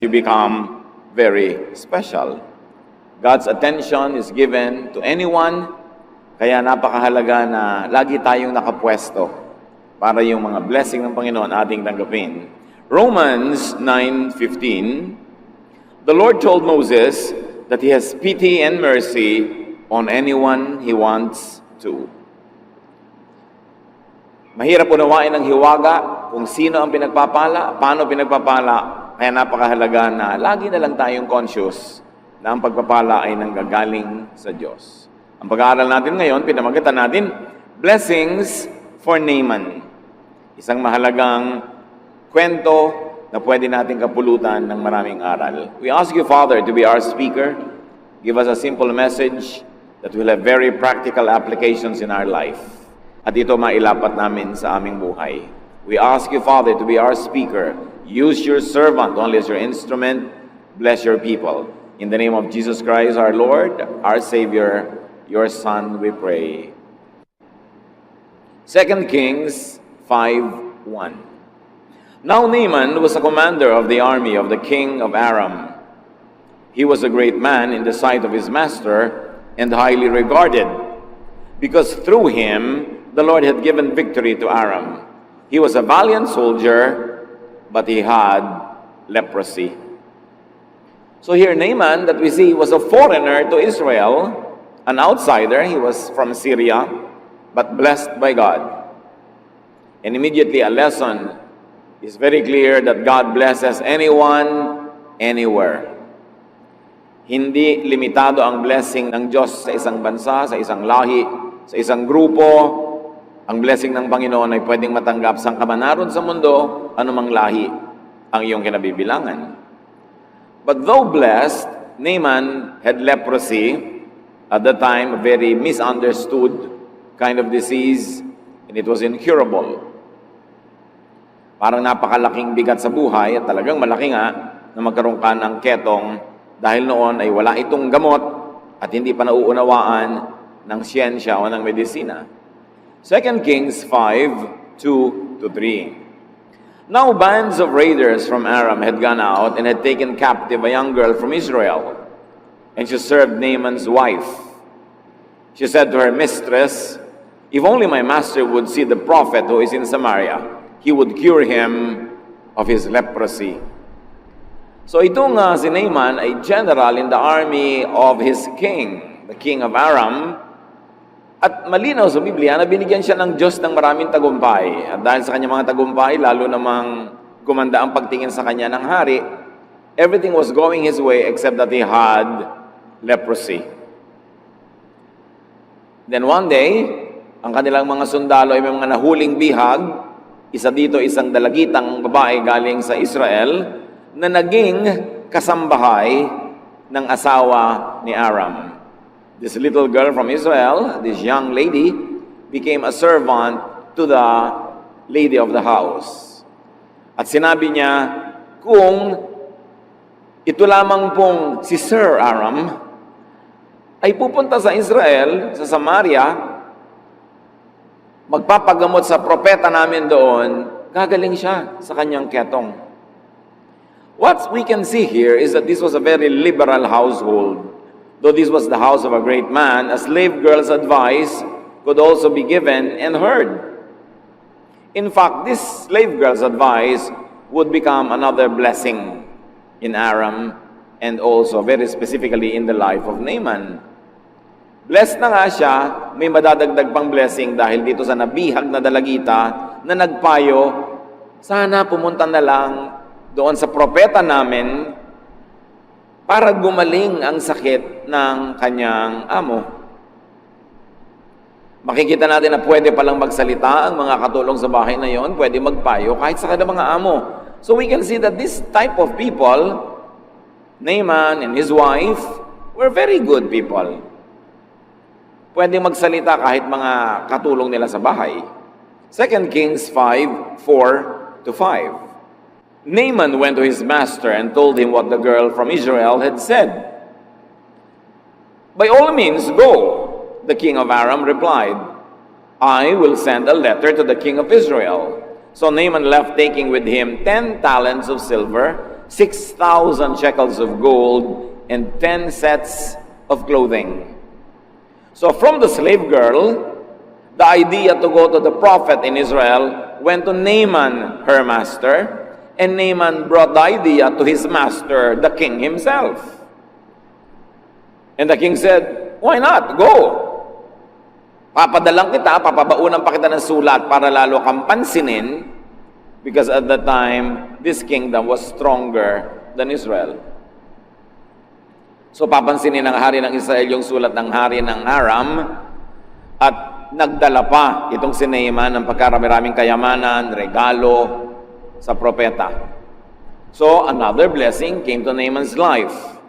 you become very special. God's attention is given to anyone, kaya napakahalaga na lagi tayong nakapwesto para yung mga blessing ng Panginoon ating tanggapin. Romans 9:15, the Lord told Moses that He has pity and mercy on anyone He wants to. Mahirap unawain ng hiwaga kung sino ang pinagpapala, paano pinagpapala, kaya napakahalaga na lagi na lang tayong conscious na ang pagpapala ay nanggagaling sa Diyos. Ang pag-aaral natin ngayon, pinamagatan natin, Blessings for Naaman. Isang mahalagang kwento na pwede natin kapulutan ng maraming aral. We ask you, Father, to be our speaker. Give us a simple message that will have very practical applications in our life. At ito mailapat namin sa aming buhay. We ask you, Father, to be our speaker. Use your servant only as your instrument. Bless your people. In the name of Jesus Christ, our Lord, our Savior, your Son, we pray. 2 Kings 5:1. Now Naaman was a commander of the army of the king of Aram. He was a great man in the sight of his master and highly regarded, because through him the Lord had given victory to Aram. He was a valiant soldier, but he had leprosy. So here Naaman that we see was a foreigner to Israel, an outsider. He was from Syria, but blessed by God. And immediately a lesson is very clear that God blesses anyone, anywhere. Hindi limitado ang blessing ng Diyos sa isang bansa, sa isang lahi, sa isang grupo. Ang blessing ng Panginoon ay pwedeng matanggap saan ka man naroon sa mundo, anumang lahi ang iyong kinabibilangan. But though blessed, Naaman had leprosy, at the time a very misunderstood kind of disease, and it was incurable. Parang napakalaking bigat sa buhay, at talagang malaki nga na magkaroon ka ng ketong dahil noon ay wala itong gamot at hindi pa nauunawaan ng siyensya o ng medisina. 2 Kings 5:2-3. Now bands of raiders from Aram had gone out and had taken captive a young girl from Israel, and she served Naaman's wife. She said to her mistress, "If only my master would see the prophet who is in Samaria, he would cure him of his leprosy." So itong si Naaman ay general in the army of his king, the king of Aram. At malinaw sa Biblia na binigyan siya ng Diyos ng maraming tagumpay. At dahil sa kanyang mga tagumpay, lalo namang gumanda ang pagtingin sa kanya ng hari, everything was going his way except that he had leprosy. Then one day, ang kanilang mga sundalo ay may mga nahuling bihag. Isa dito, isang dalagitang babae galing sa Israel na naging kasambahay ng asawa ni Aram. This little girl from Israel, this young lady, became a servant to the lady of the house. At sinabi niya, kung ito lamang pong si Sir Aram ay pupunta sa Israel, sa Samaria, magpapagamot sa propeta namin doon, gagaling siya sa kanyang ketong. What we can see here is that this was a very liberal household. Though this was the house of a great man, a slave girl's advice could also be given and heard. In fact, this slave girl's advice would become another blessing in Aram and also very specifically in the life of Naaman. Blessed na nga siya, may madadagdag pang blessing dahil dito sa nabihag na dalagita na nagpayo, sana pumunta na lang doon sa propeta namin para gumaling ang sakit ng kanyang amo. Makikita natin na pwede palang magsalita ang mga katulong sa bahay na yon, pwede magpayo kahit sa kanilang mga amo. So we can see that this type of people, Naaman and his wife, were very good people. Pwede magsalita kahit mga katulong nila sa bahay. 2 Kings 5:4-5. Naaman went to his master and told him what the girl from Israel had said. "By all means, go," the king of Aram replied. "I will send a letter to the king of Israel." So Naaman left, taking with him 10 talents of silver, 6,000 shekels of gold, and 10 sets of clothing. So from the slave girl, the idea to go to the prophet in Israel went to Naaman, her master, and Naaman brought the idea to his master, the king himself. And the king said, "Why not? Go! Papadalang kita, papabaunan pa kita ng sulat para lalo kang pansinin," because at that time, this kingdom was stronger than Israel. So papansinin ng hari ng Israel yung sulat ng hari ng Aram, at nagdala pa itong si Naaman ng pagkarami-raming kayamanan, regalo sa propeta. So another blessing came to Naaman's life.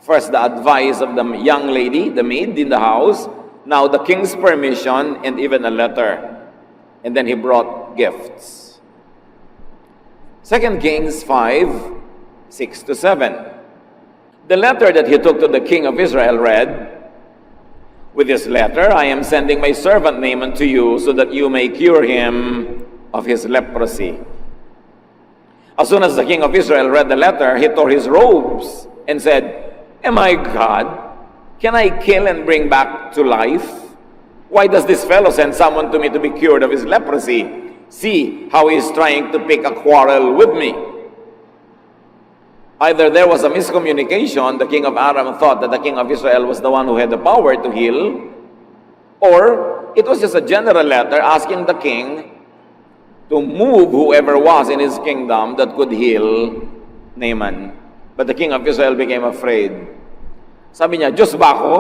First, the advice of the young lady, the maid in the house, now the king's permission, and even a letter. And then he brought gifts. 2 Kings 5:6-7. The letter that he took to the king of Israel read, "With this letter I am sending my servant Naaman to you so that you may cure him of his leprosy." As soon as the king of Israel read the letter, he tore his robes and said, "Am I God? Can I kill and bring back to life? Why does this fellow send someone to me to be cured of his leprosy? See how he is trying to pick a quarrel with me." Either there was a miscommunication, the king of Aram thought that the king of Israel was the one who had the power to heal, or it was just a general letter asking the king to move whoever was in his kingdom that could heal Naaman. But the king of Israel became afraid. Sabi niya, "Diyos ba ako?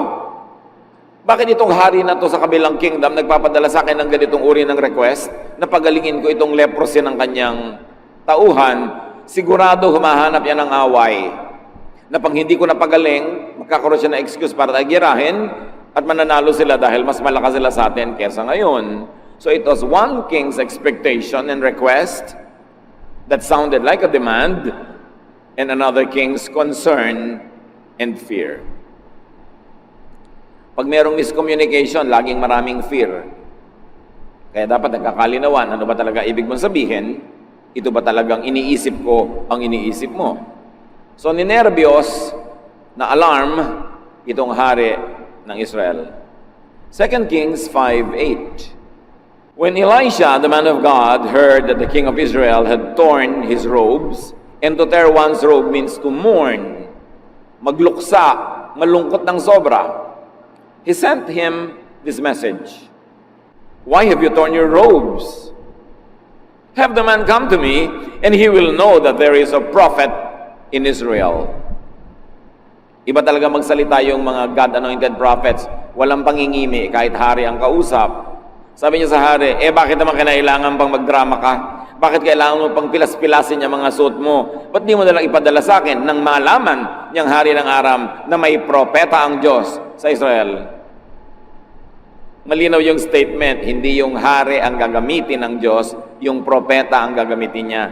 Bakit itong hari na to sa kabilang kingdom nagpapadala sa akin ng ganitong uri ng request na pagalingin ko itong leprosy ng kanyang tauhan? Sigurado humahanap yan ng away. Na pag hindi ko napagaling, magkakaroon siya ng excuse para tagirahin at mananalo sila dahil mas malakas sila sa atin kesa ngayon." So it was one king's expectation and request that sounded like a demand, and another king's concern and fear. Pag merong miscommunication, laging maraming fear. Kaya dapat nagkakalinawan, ano ba talaga ibig mong sabihin? Ito ba talagang iniisip ko ang iniisip mo? So ninervyos na alarm itong hari ng Israel. 2 Kings 5:8. When Elisha, the man of God, heard that the king of Israel had torn his robes, and to tear one's robe means to mourn, magluksa, malungkot ng sobra, he sent him this message, "Why have you torn your robes? Have the man come to me, and he will know that there is a prophet in Israel." Iba talaga magsalita yung mga God-anointed prophets. Walang pangingimi kahit hari ang kausap. Sabi niya sa hari, bakit naman kinailangan pang magdrama ka? Bakit kailangan mo pang pilas-pilasin yung mga suot mo? Ba't di mo nalang ipadala sa akin nang malaman niyang hari ng Aram na may propeta ang Diyos sa Israel? Malinaw yung statement, hindi yung hari ang gagamitin ng Diyos, yung propeta ang gagamitin niya.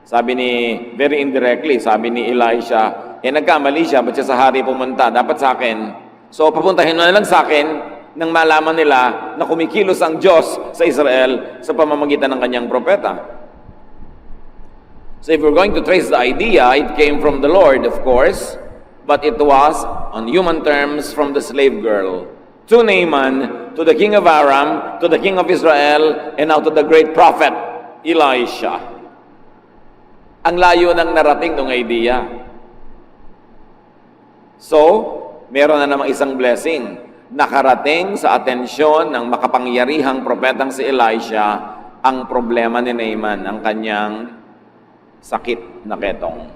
Sabi ni, very indirectly, sabi ni Elisha, nagkamali siya, ba't siya sa hari pumunta? Dapat sa akin. So papuntahin mo na lang sa akin nang malaman nila na kumikilos ang Diyos sa Israel sa pamamagitan ng kanyang propeta. So if we're going to trace the idea, it came from the Lord, of course, but it was, on human terms, from the slave girl. To Naaman, to the king of Aram, to the king of Israel, and now to the great prophet, Elisha. Ang layo ng narating ng idea. So, meron na namang isang blessing. Nakarating sa atensyon ng makapangyarihang propetang si Elisha ang problema ni Naaman, ang kanyang sakit na ketong.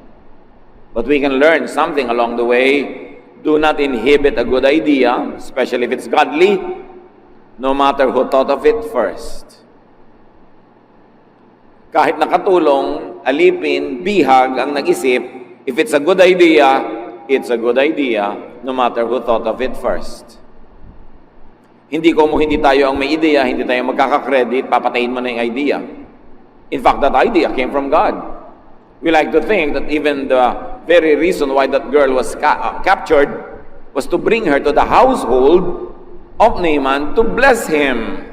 But we can learn something along the way. Do not inhibit a good idea, especially if it's godly, no matter who thought of it first. Kahit nakatulong, alipin, bihag ang nag-isip, if it's a good idea, it's a good idea, no matter who thought of it first. Hindi tayo ang may ideya, hindi tayo magkaka-credit, papatayin mo na yung idea. In fact, that idea came from God. We like to think that even the very reason why that girl was captured was to bring her to the household of Naaman to bless him.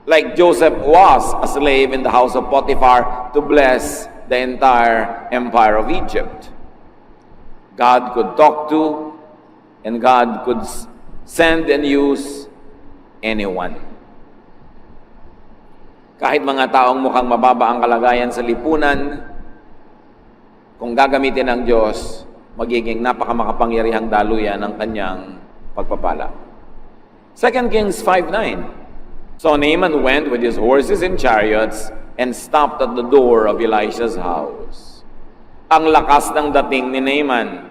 Like Joseph was a slave in the house of Potiphar to bless the entire empire of Egypt. God could talk to, and God could send and use anyone. Kahit mga taong mukhang mababa ang kalagayan sa lipunan, kung gagamitin ng Diyos, magiging napakamakapangyarihang daluyan ng kanyang pagpapala. 2 Kings 5:9. So Naaman went with his horses and chariots and stopped at the door of Elisha's house. Ang lakas ng dating ni Naaman.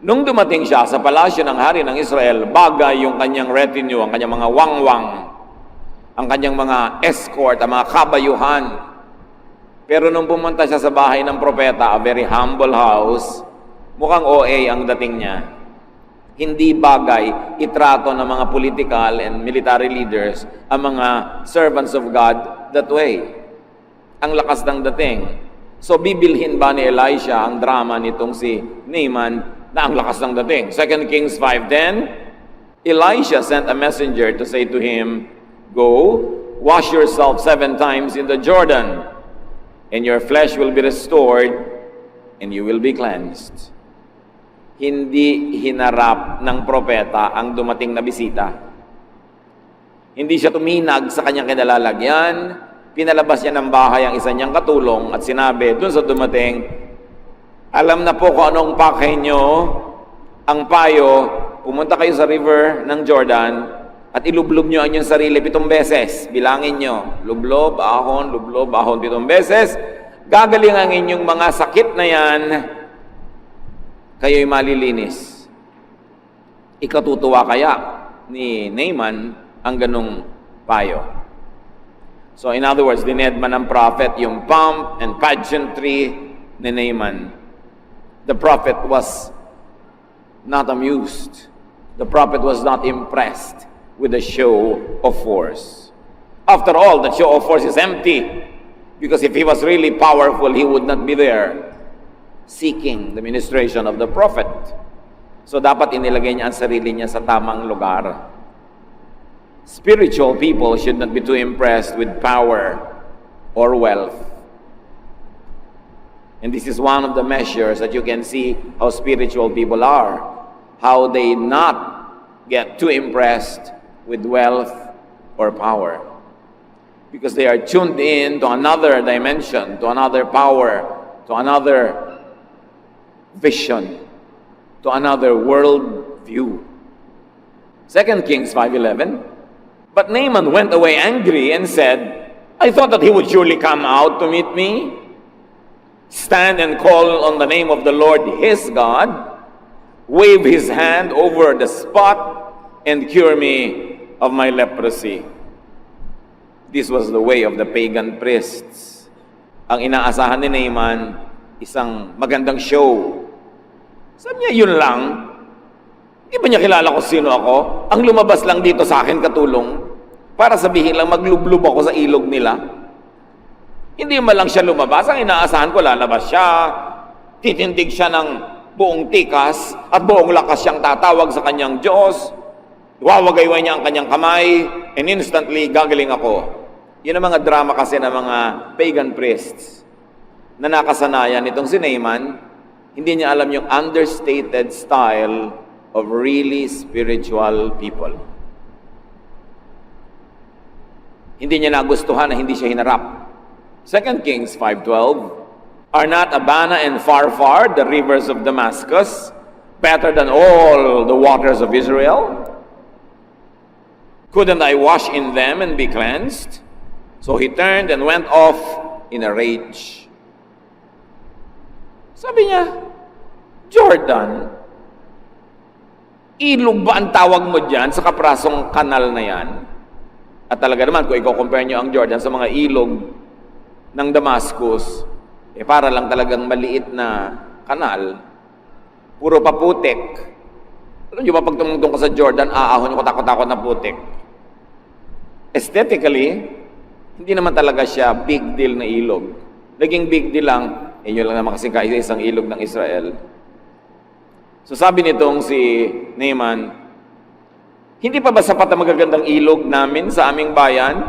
Nung dumating siya sa palasyo ng hari ng Israel, bagay yung kanyang retinue, ang kanyang mga wangwang, ang kanyang mga escort, ang mga kabayuhan. Pero nung pumunta siya sa bahay ng propeta, a very humble house, mukhang OA ang dating niya. Hindi bagay itrato ng mga political and military leaders ang mga servants of God that way. Ang lakas ng dating. So bibilhin ba ni Elisha ang drama nitong si Naaman na ang lakas ng dating? 2 Kings 5:10, Elisha sent a messenger to say to him, "Go, wash yourself 7 times in the Jordan, and your flesh will be restored, and you will be cleansed." Hindi hinarap ng propeta ang dumating na bisita. Hindi siya tuminag sa kanyang kinalalagyan, pinalabas niya ng bahay ang isa niyang katulong at sinabi dun sa dumating, "Alam na po kung anong pakay niyo, ang payo, pumunta kayo sa river ng Jordan at ilublob niyo ang inyong sarili 7 beses. Bilangin niyo, lublob, ahon, 7 beses. Gagaling ang inyong mga sakit na yan, kayo'y malilinis." Ikatutuwa kaya ni Naaman ang ganong payo. So in other words, dinedma ng prophet yung pomp and pageantry ni Naaman. The prophet was not amused. The prophet was not impressed with the show of force. After all, the show of force is empty. Because if he was really powerful, he would not be there seeking the ministration of the prophet. So dapat inilagay niya ang sarili niya sa tamang lugar. Spiritual people should not be too impressed with power or wealth. And this is one of the measures that you can see how spiritual people are. How they not get too impressed with wealth or power. Because they are tuned in to another dimension, to another power, to another vision, to another world view. 2 Kings 5:11. But Naaman went away angry and said, "I thought that he would surely come out to meet me, stand and call on the name of the Lord his God, wave his hand over the spot, and cure me of my leprosy." This was the way of the pagan priests. Ang inaasahan ni Naaman, isang magandang show. Sabi niya, yun lang. Hindi ba niya kilala kung sino ako? Ang lumabas lang dito sa akin katulong para sabihin lang maglublob ako sa ilog nila. Hindi man lang siya lumabas. Ang inaasahan ko, lalabas siya. Titindig siya ng buong tikas at buong lakas siyang tatawag sa kanyang Diyos. Wawagayway niya ang kanyang kamay and instantly gagaling ako. Yun ang mga drama kasi ng mga pagan priests na nakasanayan itong si Naaman. Hindi niya alam yung understated style of really spiritual people. Hindi niya nagustuhan na hindi siya hinarap. 2 Kings 5:12, "Are not Abana and Pharpar, the rivers of Damascus, better than all the waters of Israel? Couldn't I wash in them and be cleansed?" So he turned and went off in a rage. Sabi niya, Jordan, ilog ba ang tawag mo dyan sa kaprasong kanal na yan? At talaga naman, kung i-compare nyo ang Jordan sa mga ilog ng Damascus, para lang talagang maliit na kanal, puro paputik. Alam nyo ba, pag tumungtong ka sa Jordan, aahon yung katakot-takot na putik. Aesthetically, hindi naman talaga siya big deal na ilog. Naging big deal lang, yun lang naman kasi isang ilog ng Israel. So sabi nitong si Naaman, hindi pa ba sapat ang magagandang ilog namin sa aming bayan?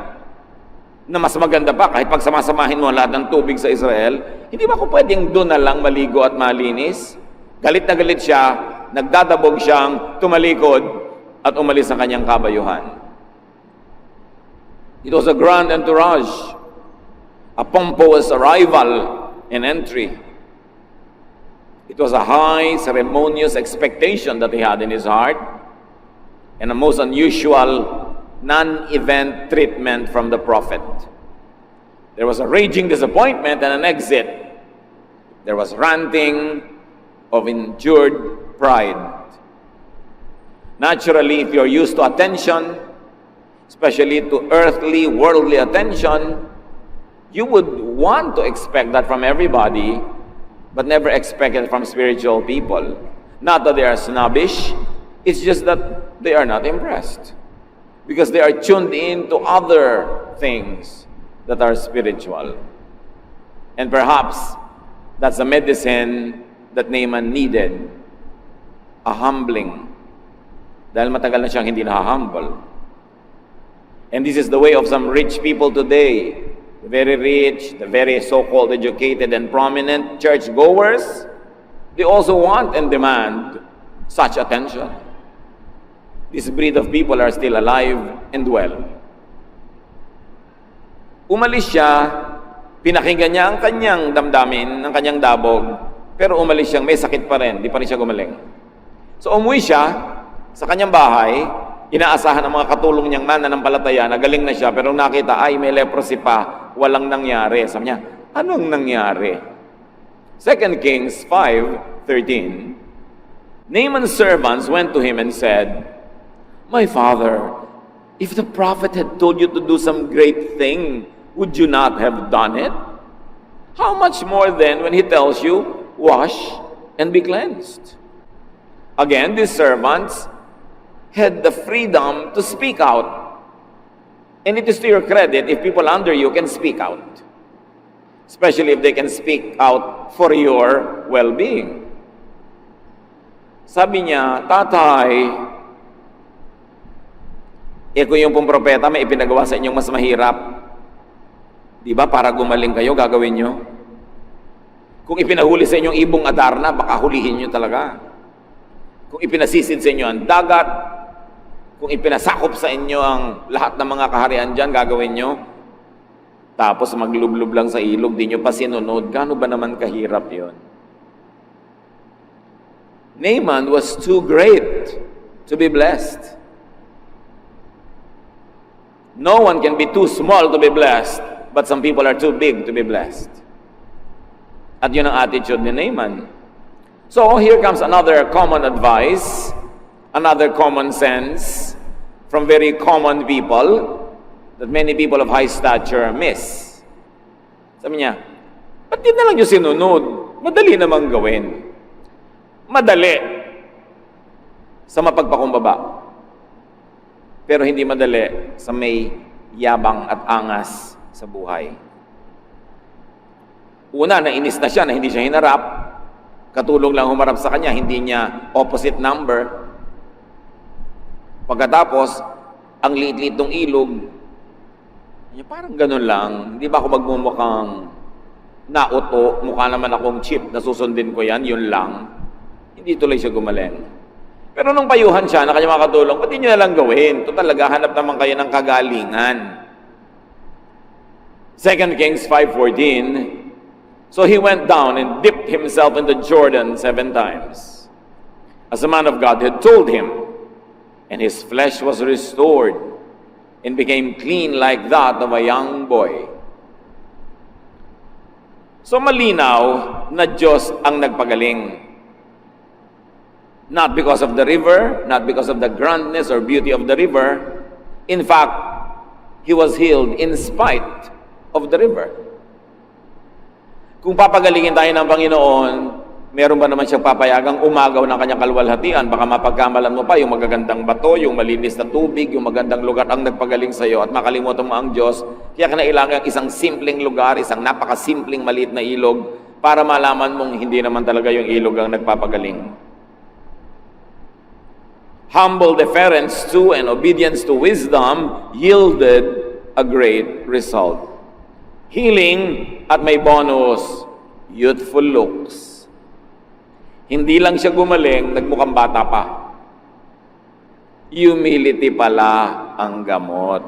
na mas maganda pa, kahit pagsamasamahin mo lahat ng tubig sa Israel, hindi ba kung pwedeng doon na lang maligo at malinis? Galit na galit siya, nagdadabog siyang tumalikod at umalis ang kanyang kabayuhan. It was a grand entourage, a pompous arrival and entry. It was a high, ceremonious expectation that he had in his heart, and a most unusual non-event treatment from the prophet. There was a raging disappointment and an exit. There was ranting of injured pride. Naturally, if you're used to attention, especially to earthly, worldly attention, you would want to expect that from everybody, but never expect it from spiritual people. Not that they are snobbish, it's just that they are not impressed. Because they are tuned in to other things that are spiritual. And perhaps that's the medicine that Naaman needed, a humbling. Dahil matagal na siyang hindi na-humble. And this is the way of some rich people today. The very rich, the very so-called educated and prominent church-goers, they also want and demand such attention. This breed of people are still alive and well. Umalis siya, pinakinggan niya ang kanyang damdamin, ang kanyang dabog, pero umalis siyang may sakit pa rin, di pa rin siya gumaling. So umuwi siya sa kanyang bahay, inaasahan ng mga katulong niyang mananampalataya, nagaling na siya, pero nakita, ay may leprosy pa, walang nangyari. Sabi niya, anong nangyari? 2 Kings 5:13, Naaman's servants went to him and said, "My father, if the prophet had told you to do some great thing, would you not have done it? How much more then when he tells you, wash and be cleansed?" Again, these servants had the freedom to speak out. And it is to your credit if people under you can speak out. Especially if they can speak out for your well-being. Sabi niya, "Tatay, kung yung pong propeta may ipinagawa sa inyong mas mahirap, di ba para gumaling kayo, gagawin nyo? Kung ipinahuli sa inyong ibong Adarna, baka hulihin nyo talaga. Kung ipinasisid sa inyo ang dagat, kung ipinasakop sa inyo ang lahat ng mga kaharian dyan, gagawin nyo. Tapos maglublob lang sa ilog, di nyo pa sinunod. Gaano ba naman kahirap yon?" Naaman was too great to be blessed. No one can be too small to be blessed, but some people are too big to be blessed. At yun ang attitude ni Naaman. So here comes another common advice, another common sense from very common people that many people of high stature miss. Sabi niya, ba't di na lang yung sinunod? Madali namang gawin. Madali sa mapagpakumbaba. Pero hindi madali sa may yabang at angas sa buhay. Una, nainis na siya na hindi siya hinarap. Katulong lang humarap sa kanya, hindi niya opposite number. Pagkatapos, ang liit-liit ng ilog, parang ganun lang. Hindi ba ako magmumukhang nauto, mukha naman akong chip na susundin ko yan, yun lang. Hindi tuloy siya gumaling. Pero nung payuhan siya na kanyang mga katulong, pati nyo na lang gawin. Ito talaga, hanap naman kayo ng kagalingan. 2 Kings 5:14, so he went down and dipped himself in the Jordan 7 times, as the man of God had told him, and his flesh was restored and became clean like that of a young boy. So malinaw na Diyos ang nagpagaling. Not because of the river, not because of the grandness or beauty of the river. In fact, he was healed in spite of the river. Kung papagalingin tayo ng Panginoon, meron ba naman siyang papayagang umagaw ng kanyang kalwalhatian? Baka mapagkamalan mo pa yung magagandang bato, yung malinis na tubig, yung magandang lugar ang nagpagaling sa iyo at makalimutan mo ang Diyos. Kaya kinailangan isang simpleng lugar, isang napakasimpleng maliit na ilog para malaman mong hindi naman talaga yung ilog ang nagpapagaling. Humble deference to and obedience to wisdom yielded a great result. Healing at may bonus, youthful looks. Hindi lang siya gumaling, nagmukhang bata pa. Humility pala ang gamot.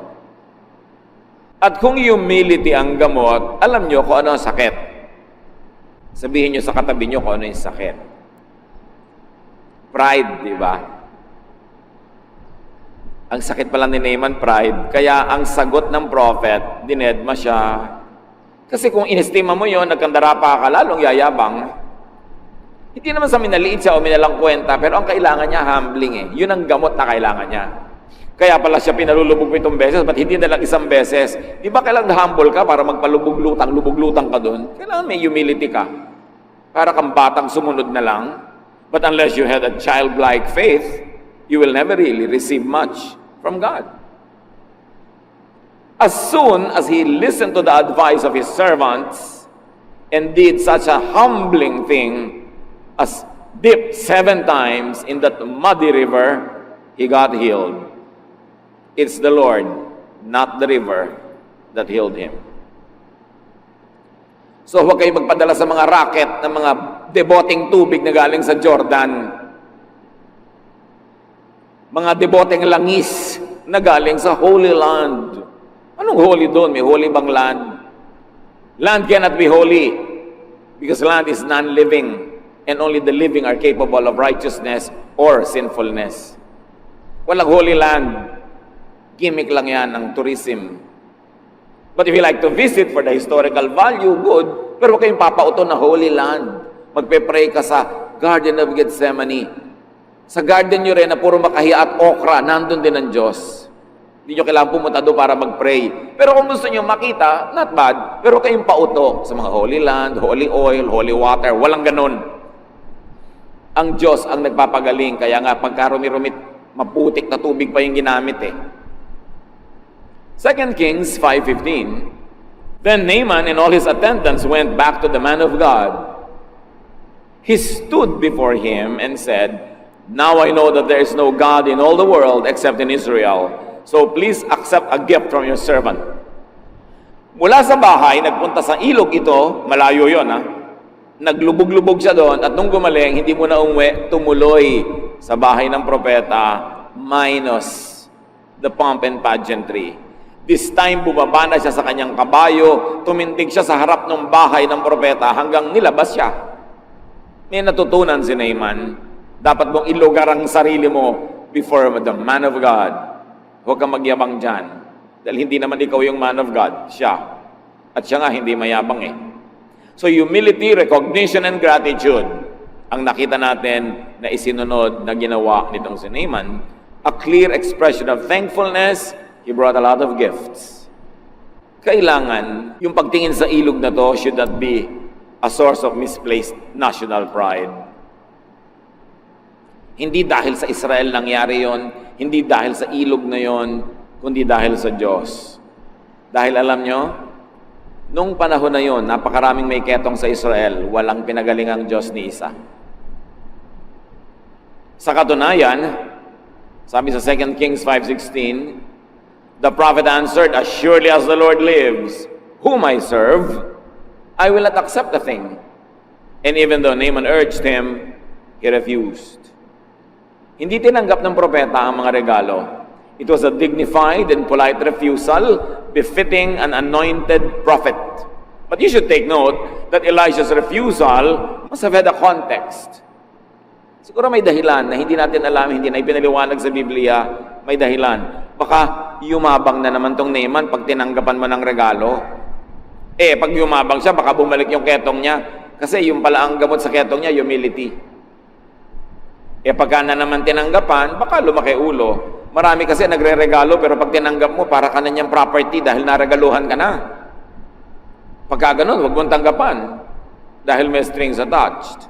At kung humility ang gamot, alam nyo kung ano ang sakit. Sabihin nyo sa katabi nyo kung ano yung sakit. Pride, di ba? Ang sakit pala ni Naaman, pride. Kaya ang sagot ng prophet, dinedma siya. Kasi kung inestima mo yon, nagkandara pa ka, lalong yayabang. Hindi naman sa minaliit siya o minalang kwenta, pero ang kailangan niya, humbling eh. Yun ang gamot na kailangan niya. Kaya pala siya pinalulubog 7 beses, ba't hindi na lang 1 beses? Di ba kailangan humble ka para lubog-lutang ka doon? Kailangan may humility ka. Para kang batang sumunod na lang. But unless you had a childlike faith, you will never really receive much from God. As soon as he listened to the advice of his servants and did such a humbling thing as dip 7 times in that muddy river, he got healed. It's the Lord, not the river, that healed him. So huwag kayo magpadala sa mga racket ng mga deboting tubig na galing sa Jordan. Mga deboteng langis na galing sa Holy Land. Anong holy doon? May holy bang land? Land cannot be holy because land is non-living and only the living are capable of righteousness or sinfulness. Walang holy land. Gimmick lang yan ng tourism. But if you like to visit for the historical value, good. Pero huwag kayong papauto na holy land. Magpe-pray ka sa Garden of Gethsemane. Sa garden nyo rin na puro makahiya at okra, nandun din ang Diyos. Hindi nyo kailangan pumunta doon para mag-pray. Pero kung gusto nyo makita, not bad. Pero kayong pauto sa mga holy land, holy oil, holy water. Walang ganun. Ang Diyos ang nagpapagaling. Kaya nga, pagkarumi-rumit, maputik na tubig pa yung ginamit eh. 2 Kings 5:15. Then Naaman and all his attendants went back to the man of God. He stood before him and said, "Now I know that there is no God in all the world except in Israel. So please accept a gift from your servant." Mula sa bahay, nagpunta sa ilog ito, malayo yon ha. Naglubog-lubog siya doon at nung gumaling, hindi mo na umuwi, tumuloy sa bahay ng propeta minus the pomp and pageantry. This time, bumaba na siya sa kanyang kabayo, tumindig siya sa harap ng bahay ng propeta hanggang nilabas siya. May natutunan si Naaman. Dapat mong ilugar ang sarili mo before the man of God. Huwag kang magyabang dyan. Dahil hindi naman ikaw yung man of God, siya. At siya nga hindi mayabang eh. So humility, recognition, and gratitude ang nakita natin na isinunod na ginawa nitong si Naaman. A clear expression of thankfulness. He brought a lot of gifts. Kailangan, yung pagtingin sa ilog na to should not be a source of misplaced national pride. Hindi dahil sa Israel nangyari yon, hindi dahil sa ilog na yon, kundi dahil sa Diyos. Dahil alam nyo, nung panahon na yon, napakaraming may ketong sa Israel, walang pinagaling ang Diyos ni isa. Sa katunayan, sabi sa 2 Kings 5:16, the prophet answered, "As surely as the Lord lives, whom I serve, I will not accept the thing." And even though Naaman urged him, he refused. Hindi tinanggap ng propeta ang mga regalo. It was a dignified and polite refusal befitting an anointed prophet. But you should take note that Elijah's refusal must have had a context. Siguro may dahilan na hindi natin alam, hindi na ipinaliwanag sa Biblia, may dahilan. Baka yumabang na naman tong Naaman pag tinanggapan mo ng regalo. Pag yumabang siya, baka bumalik yung ketong niya. Kasi yung pala ang gamot sa ketong niya, humility. Pagka na naman tinanggapan, baka lumaki ulo. Marami kasi nagre-regalo, pero pag tinanggap mo, para ka na niyang property dahil naregaluhan ka na. Pagka ganun, huwag mong tanggapan dahil may strings attached.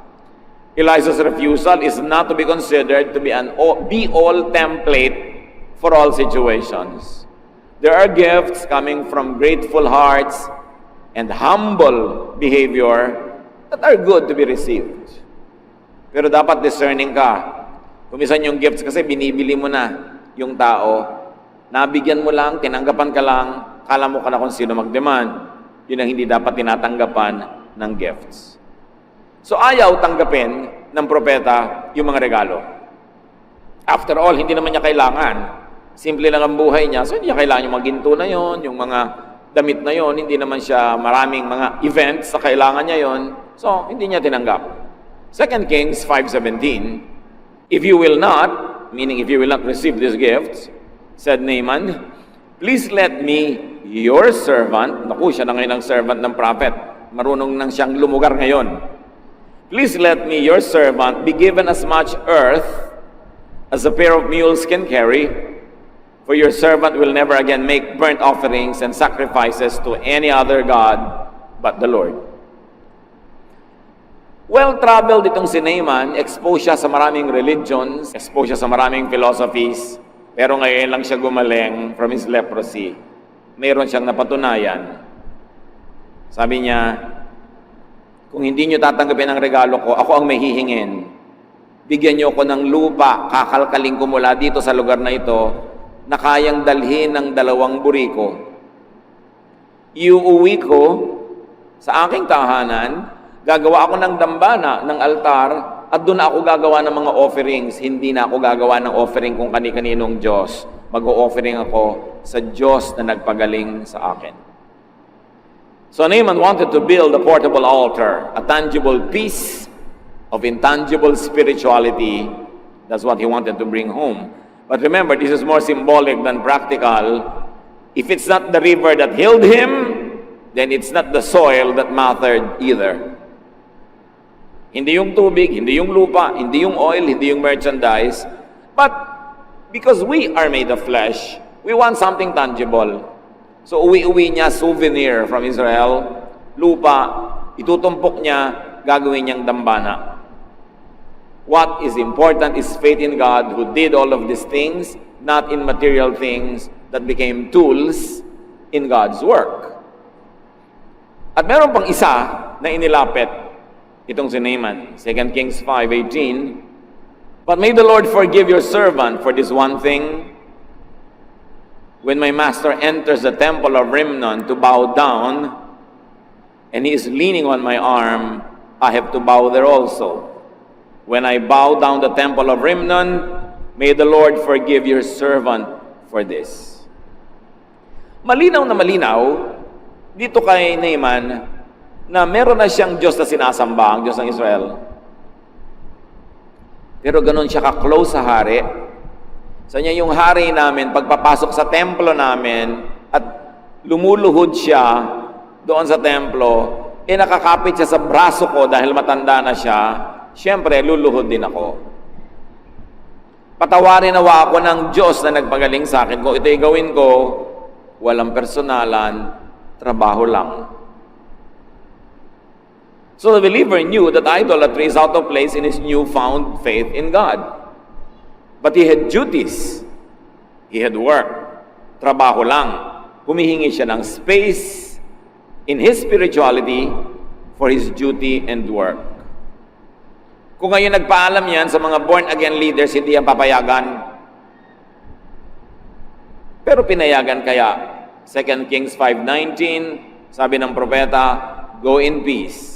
Elijah's refusal is not to be considered to be an be-all template for all situations. There are gifts coming from grateful hearts and humble behavior that are good to be received. Pero dapat discerning ka. Kumisan yung gifts kasi binibili mo na yung tao. Nabigyan mo lang, tinanggapan ka lang, Kala mo ka na kung sino mag-demand. Yun ang hindi dapat tinatanggapan ng gifts. So ayaw tanggapin ng propeta yung mga regalo. After all, hindi naman niya kailangan. Simple lang ang buhay niya. So hindi niya kailangan yung mga ginto na yon, yung mga damit na yon. Hindi naman siya maraming mga events sa kailangan niya yon. So hindi niya tinanggap. 2 Kings 5:17, if you will not, meaning if you will not receive these gifts, said Naaman, please let me, your servant, naku, siya na ngayon ang servant ng prophet, marunong nang siyang lumugar ngayon. Please let me, your servant, be given as much earth as a pair of mules can carry, for your servant will never again make burnt offerings and sacrifices to any other god but the Lord. Well-traveled itong si Naaman, exposed siya sa maraming religions, exposed siya sa maraming philosophies, pero ngayon lang siya gumaling from his leprosy. Meron siyang napatunayan. Sabi niya, kung hindi niyo tatanggapin ang regalo ko, ako ang may hihingin. Bigyan niyo ko ng lupa, kakalkaling ko mula dito sa lugar na ito, na kayang dalhin ng 2 buriko. Iuuwi ko sa aking tahanan, gagawa ako ng dambana, ng altar, at doon ako gagawa ng mga offerings. Hindi na ako gagawa ng offering kung kani-kaninong Diyos. Mag-o-offering ako sa Diyos na nagpagaling sa akin. So Naaman wanted to build a portable altar, a tangible piece of intangible spirituality. That's what he wanted to bring home. But remember, this is more symbolic than practical. If it's not the river that healed him, then it's not the soil that mattered either. Hindi yung tubig, hindi yung lupa, hindi yung oil, hindi yung merchandise. But because we are made of flesh, we want something tangible. So uwi-uwi niya souvenir from Israel, lupa, itutumpok niya, gagawin niyang dambana. What is important is faith in God who did all of these things, not in material things that became tools in God's work. At meron pang isa na inilapit itong si Naaman, 2 Kings 5:18, but may the Lord forgive your servant for this one thing. When my master enters the temple of Rimmon to bow down, and he is leaning on my arm, I have to bow there also. When I bow down the temple of Rimmon, may the Lord forgive your servant for this. Malinaw na malinaw dito kay Naaman na meron na siyang Diyos na sinasamba, ang Diyos ng Israel. Pero ganun siya ka-close sa hari. Sa niya yung hari namin, pagpapasok sa templo namin, at lumuluhod siya doon sa templo, nakakapit siya sa braso ko dahil matanda na siya, siyempre, luluhod din ako. Patawarin nawa ako ng Diyos na nagpagaling sa akin. Kung ito'y gawin ko, walang personalan, trabaho lang. So the believer knew that idolatry is out of place in his newfound faith in God. But he had duties. He had work. Trabaho lang. Humihingi siya ng space in his spirituality for his duty and work. Kung ngayon nagpaalam yan sa mga born-again leaders, hindi yan papayagan. Pero pinayagan kaya. 2 Kings 5:19, sabi ng propeta, go in peace.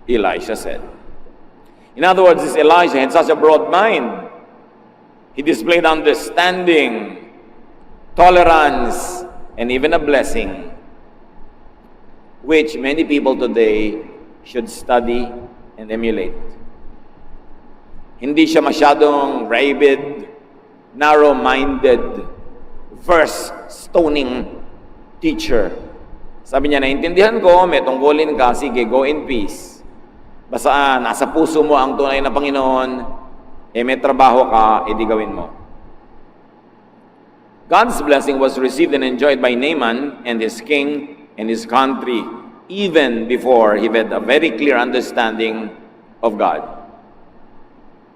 Elisha said. In other words, this Elisha had such a broad mind. He displayed understanding, tolerance, and even a blessing, which many people today should study and emulate. Hindi siya masyadong rabid, narrow-minded, verse-stoning teacher. Sabi niya, naintindihan ko, may tungkulin ka, sige, go in peace. Basta nasa puso mo ang tunay na Panginoon, may trabaho ka, edi gawin mo. God's blessing was received and enjoyed by Naaman and his king and his country, even before he had a very clear understanding of God.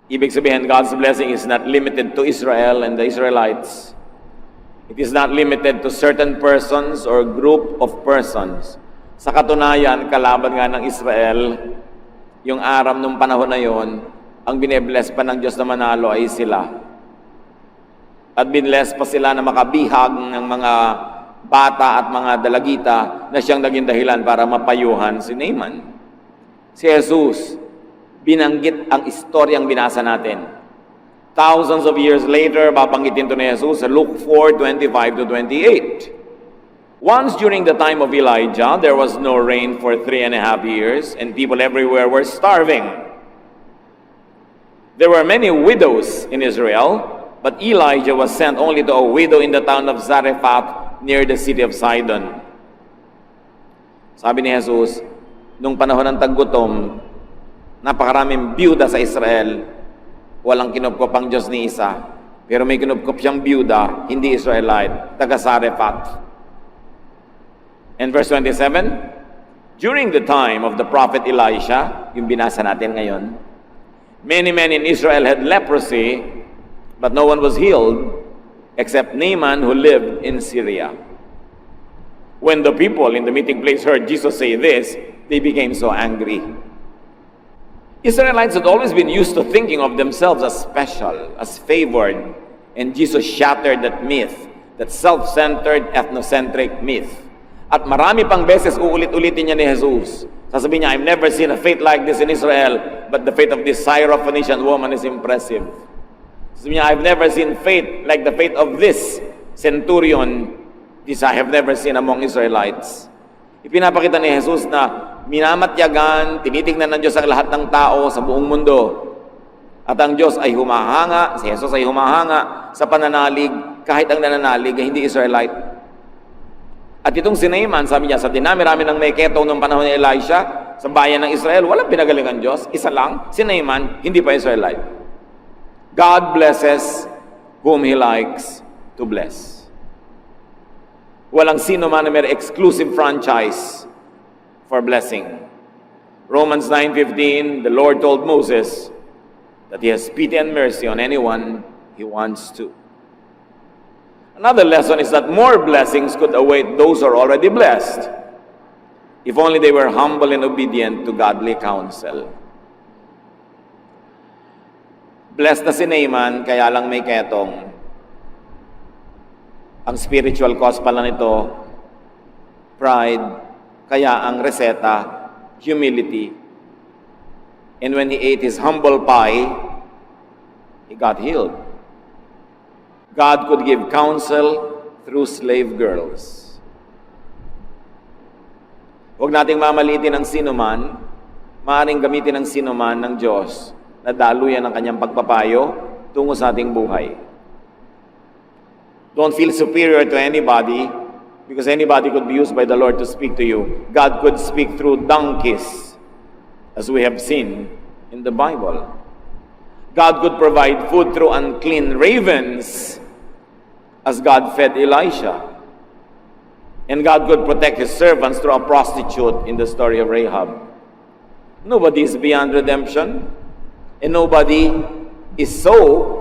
Ibig sabihin, God's blessing is not limited to Israel and the Israelites. It is not limited to certain persons or group of persons. Sa katunayan, kalaban nga ng Israel, yung Aram nung panahon na yon, ang binebless pa ng Diyos na manalo ay sila. At binless pa sila na makabihag ng mga bata at mga dalagita na siyang naging dahilan para mapayuhan si Naaman. Si Jesus, binanggit ang istoryang binasa natin. Thousands of years later, babanggitin ito ni Jesus sa Luke 4:25-28. Once during the time of Elijah, there was no rain for 3.5 years, and people everywhere were starving. There were many widows in Israel, but Elijah was sent only to a widow in the town of Zarephath near the city of Sidon. Sabi ni Jesus, nung panahon ng taggutom, napakaraming byuda sa Israel, walang kinupkop ang Diyos ni isa, pero may kinupkop siyang byuda, hindi Israelite, taga Zarephath. And verse 27, during the time of the prophet Elisha, yung binasa natin ngayon, many men in Israel had leprosy, but no one was healed except Naaman who lived in Syria. When the people in the meeting place heard Jesus say this, they became so angry. Israelites had always been used to thinking of themselves as special, as favored, and Jesus shattered that myth, that self-centered, ethnocentric myth. At marami pang beses uulit-ulitin niya ni Jesus. Sasabihin niya, I've never seen a faith like this in Israel, but the faith of this Syrophoenician woman is impressive. Sasabihin niya, I've never seen faith like the faith of this centurion. This I have never seen among Israelites. Ipinapakita ni Jesus na minamatyagan, tinitingnan ng Diyos ang lahat ng tao sa buong mundo. At ang Diyos ay humahanga, si Jesus ay humahanga sa pananalig, kahit ang nananalig ay hindi Israelite. At itong si Naaman, sabi niya, sa dinami-rami ng may ketong noong panahon ni Elisha, sa bayan ng Israel, walang pinagaling ang Diyos. Isa lang, si Naaman, hindi pa Israelite. God blesses whom He likes to bless. Walang sino man na may exclusive franchise for blessing. Romans 9:15, the Lord told Moses that He has pity and mercy on anyone He wants to. Another lesson is that more blessings could await those who are already blessed, if only they were humble and obedient to godly counsel. Blessed na si Naaman, kaya lang may ketong. Ang spiritual cause pala nito, pride, kaya ang reseta, humility. And when he ate his humble pie, he got healed. God could give counsel through slave girls. Huwag nating mamalitin ang sinuman, maaaring gamitin ang sinuman ng Diyos na daluyan ng kanyang pagpapayo tungo sa ating buhay. Don't feel superior to anybody because anybody could be used by the Lord to speak to you. God could speak through donkeys, as we have seen in the Bible. God could provide food through unclean ravens, as God fed Elisha. And God could protect His servants through a prostitute in the story of Rahab. Nobody is beyond redemption, and nobody is so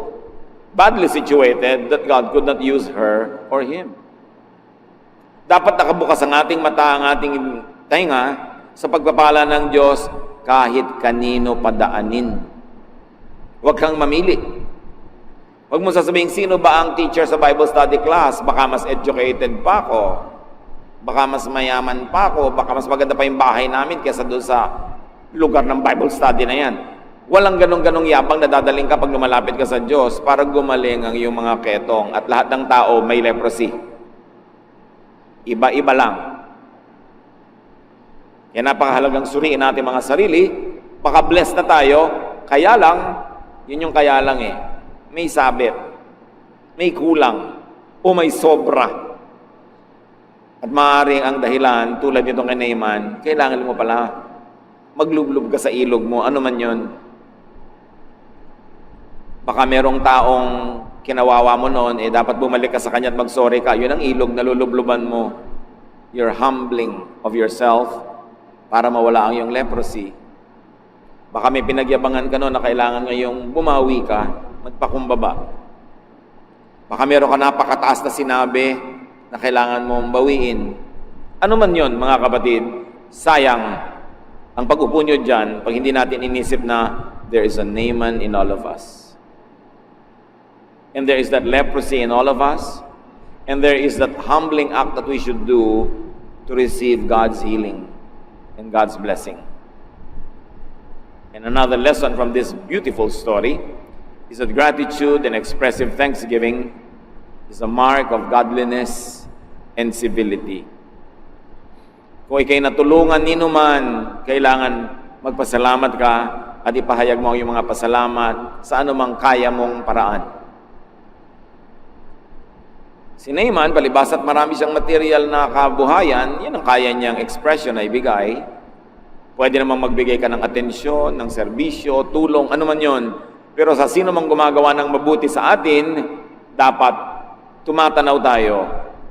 badly situated that God could not use her or him. Dapat nakabukas ang ating mata, ang ating tainga sa pagpapala ng Diyos kahit kanino padaanin. Huwag kang mamili. Huwag mo sasabihin, sino ba ang teacher sa Bible study class? Baka mas educated pa ako. Baka mas mayaman pa ako. Baka mas maganda pa yung bahay namin kaysa doon sa lugar ng Bible study na yan. Walang ganong-ganong yabang na dadaling ka pag lumalapit ka sa Diyos para gumaling ang iyong mga ketong at lahat ng tao may leprosy. Iba-iba lang. Kaya napakahalagang suriin natin mga sarili. Baka blessed na tayo, kaya lang, yun yung kaya lang eh. May sabit, may kulang, o may sobra. At maaaring ang dahilan, tulad nitong kay Naaman, kailangan mo pala maglublob ka sa ilog mo, ano man yun. Baka merong taong kinawawa mo noon, dapat bumalik ka sa kanya at mag-sorry ka. Yun ang ilog na lulubluban mo. You're humbling of yourself para mawala ang iyong leprosy. Baka may pinagyabangan ka noon na kailangan ngayong bumawi ka, magpakumbaba. Baka meron ka napakataas na sinabi na kailangan mong bawiin. Ano man yun, mga kapatid, sayang ang pag-upo nyo dyan pag hindi natin inisip na there is a Naaman in all of us. And there is that leprosy in all of us. And there is that humbling act that we should do to receive God's healing and God's blessing. And another lesson from this beautiful story is that gratitude and expressive thanksgiving is a mark of godliness and civility. Kung ikay natulungan nino man, kailangan magpasalamat ka at ipahayag mo ang iyong mga pasalamat sa anumang kaya mong paraan. Si Naaman, palibas at marami siyang material na kabuhayan, yan ang kaya niyang expression na ibigay. Pwede namang magbigay ka ng atensyon, ng serbisyo, tulong, ano man yon. Pero sa sino mang gumagawa ng mabuti sa atin, dapat tumatanaw tayo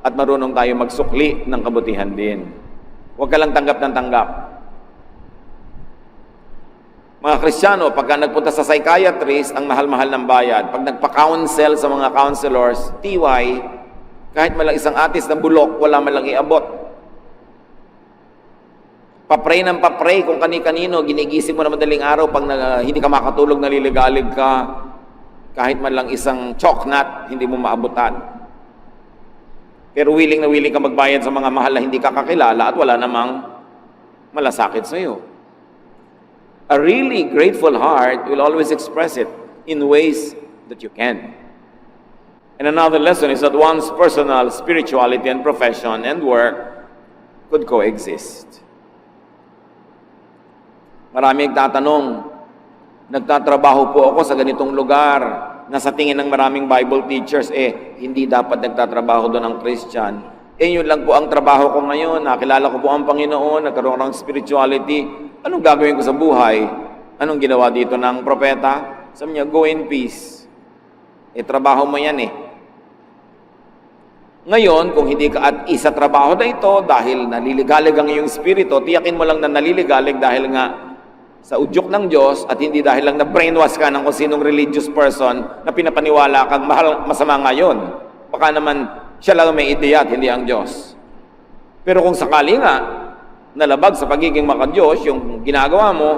at marunong tayo magsukli ng kabutihan din. Huwag ka lang tanggap ng tanggap. Mga Kristiyano, pagka nagpunta sa psychiatrist, ang mahal-mahal ng bayad. Pag nagpa-counsel sa mga counselors, TY, kahit malang isang atis ng bulok, wala malang iabot. Papray ng papray kung kani-kanino, ginigising mo na madaling araw pag hindi ka makatulog, naliligalig ka. Kahit man lang isang choknat, hindi mo maabutan. Pero willing na willing ka magbayad sa mga mahal na hindi ka kakilala at wala namang malasakit sa iyo. A really grateful heart will always express it in ways that you can. And another lesson is that one's personal spirituality and profession and work could coexist. Marami nagtatanong, nagtatrabaho po ako sa ganitong lugar, na sa tingin ng maraming Bible teachers, hindi dapat nagtatrabaho doon ang Christian. Yun lang po ang trabaho ko ngayon, nakilala ko po ang Panginoon, nagkaroon ng spirituality. Anong gagawin ko sa buhay? Anong ginawa dito ng propeta? Sabi niya, go in peace. Trabaho mo yan Ngayon, kung hindi ka at isa trabaho na ito, dahil naliligalig ang iyong spirito, tiyakin mo lang na naliligalig dahil nga sa udyok ng Diyos at hindi dahil lang na-brainwash ka ng kung sinong religious person na pinapaniwala kang masama ngayon. Baka naman siya lang may ideya at hindi ang Diyos. Pero kung sakali nga, nalabag sa pagiging maka-Diyos, yung ginagawa mo,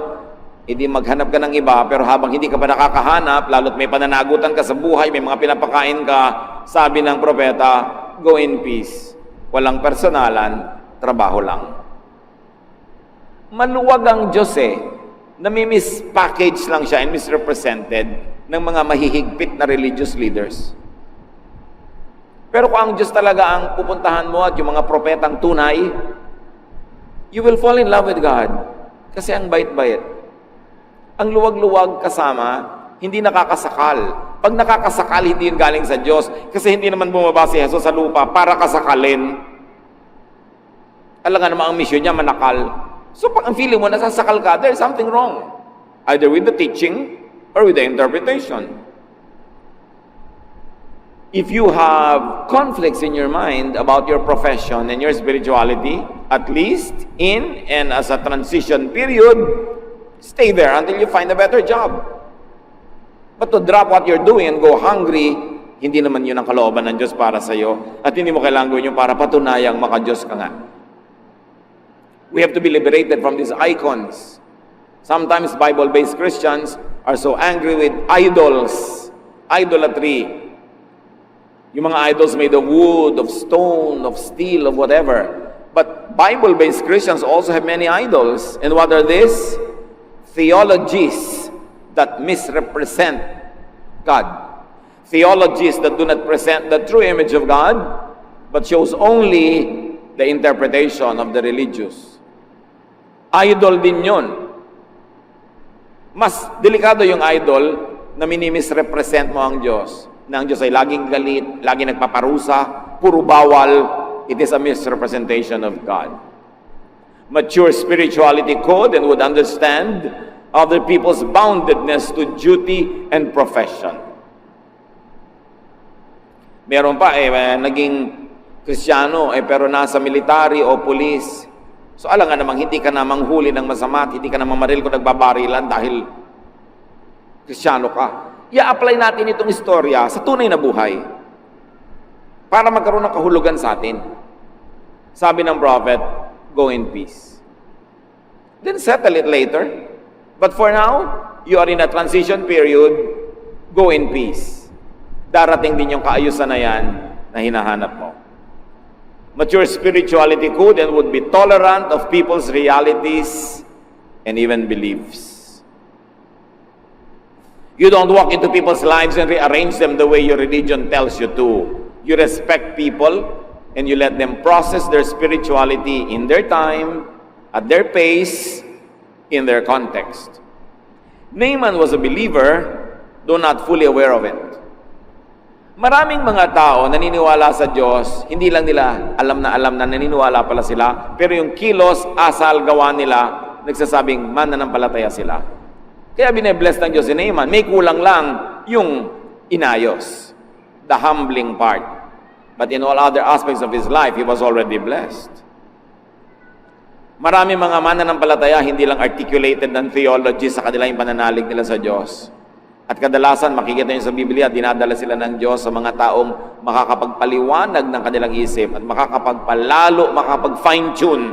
hindi maghanap ka ng iba, pero habang hindi ka pa nakakahanap, lalo't may pananagutan ka sa buhay, may mga pinapakain ka, sabi ng propeta, go in peace. Walang personalan, trabaho lang. Maluwag ang Diyos nami-mispackage lang siya and misrepresented ng mga mahihigpit na religious leaders. Pero kung ang Diyos talaga ang pupuntahan mo at yung mga propetang tunay, you will fall in love with God. Kasi ang bait-bait. Ang luwag-luwag kasama, hindi nakakasakal. Pag nakakasakal, hindi yun galing sa Diyos. Kasi hindi naman bumaba si Jesus sa lupa para kasakalin. Alam nga naman ang mission niya, manakal. So pag ang feeling mo nasasakal ka, there's something wrong. Either with the teaching or with the interpretation. If you have conflicts in your mind about your profession and your spirituality, at least in and as a transition period, stay there until you find a better job. But to drop what you're doing and go hungry, hindi naman yun ang kalooban ng Diyos para sa iyo. At hindi mo kailangan gawin yun para patunayang maka-Diyos ka nga. We have to be liberated from these icons. Sometimes Bible-based Christians are so angry with idols, idolatry. Yung mga idols made of wood, of stone, of steel, of whatever. But Bible-based Christians also have many idols. And what are these? Theologies that misrepresent God. Theologies that do not present the true image of God, but shows only the interpretation of the religious. Idol din yun. Mas delikado yung idol na minimisrepresent mo ang Diyos. Na ang Diyos ay laging galit, laging nagpaparusa, puro bawal. It is a misrepresentation of God. Mature spirituality could and would understand other people's boundedness to duty and profession. Meron pa naging Kristiyano pero nasa military o police. So alam nga namang hindi ka na manghuli ng masama at hindi ka na mamaril kung nagbabarilan dahil Kristiyano ka. I-apply natin itong istorya sa tunay na buhay para magkaroon ng kahulugan sa atin. Sabi ng prophet, go in peace. Then settle it later. But for now, you are in a transition period, go in peace. Darating din yung kaayusan na yan na hinahanap mo. Mature spirituality could and would be tolerant of people's realities and even beliefs. You don't walk into people's lives and rearrange them the way your religion tells you to. You respect people and you let them process their spirituality in their time, at their pace, in their context. Naaman was a believer, though not fully aware of it. Maraming mga tao naniniwala sa Diyos, hindi lang nila alam na naniniwala pala sila, pero yung kilos, asal, gawa nila, nagsasabing mananampalataya sila. Kaya bine-bless ng Diyos si Naaman. May kulang lang yung inayos, the humbling part. But in all other aspects of his life, he was already blessed. Marami mga mananampalataya, hindi lang articulated ng theology sa kanilang pananalig nila sa Diyos. At kadalasan, makikita nyo sa Biblia, dinadala sila ng Diyos sa mga taong makakapagpaliwanag ng kanilang isip at makakapagpalalo, makakapag-fine-tune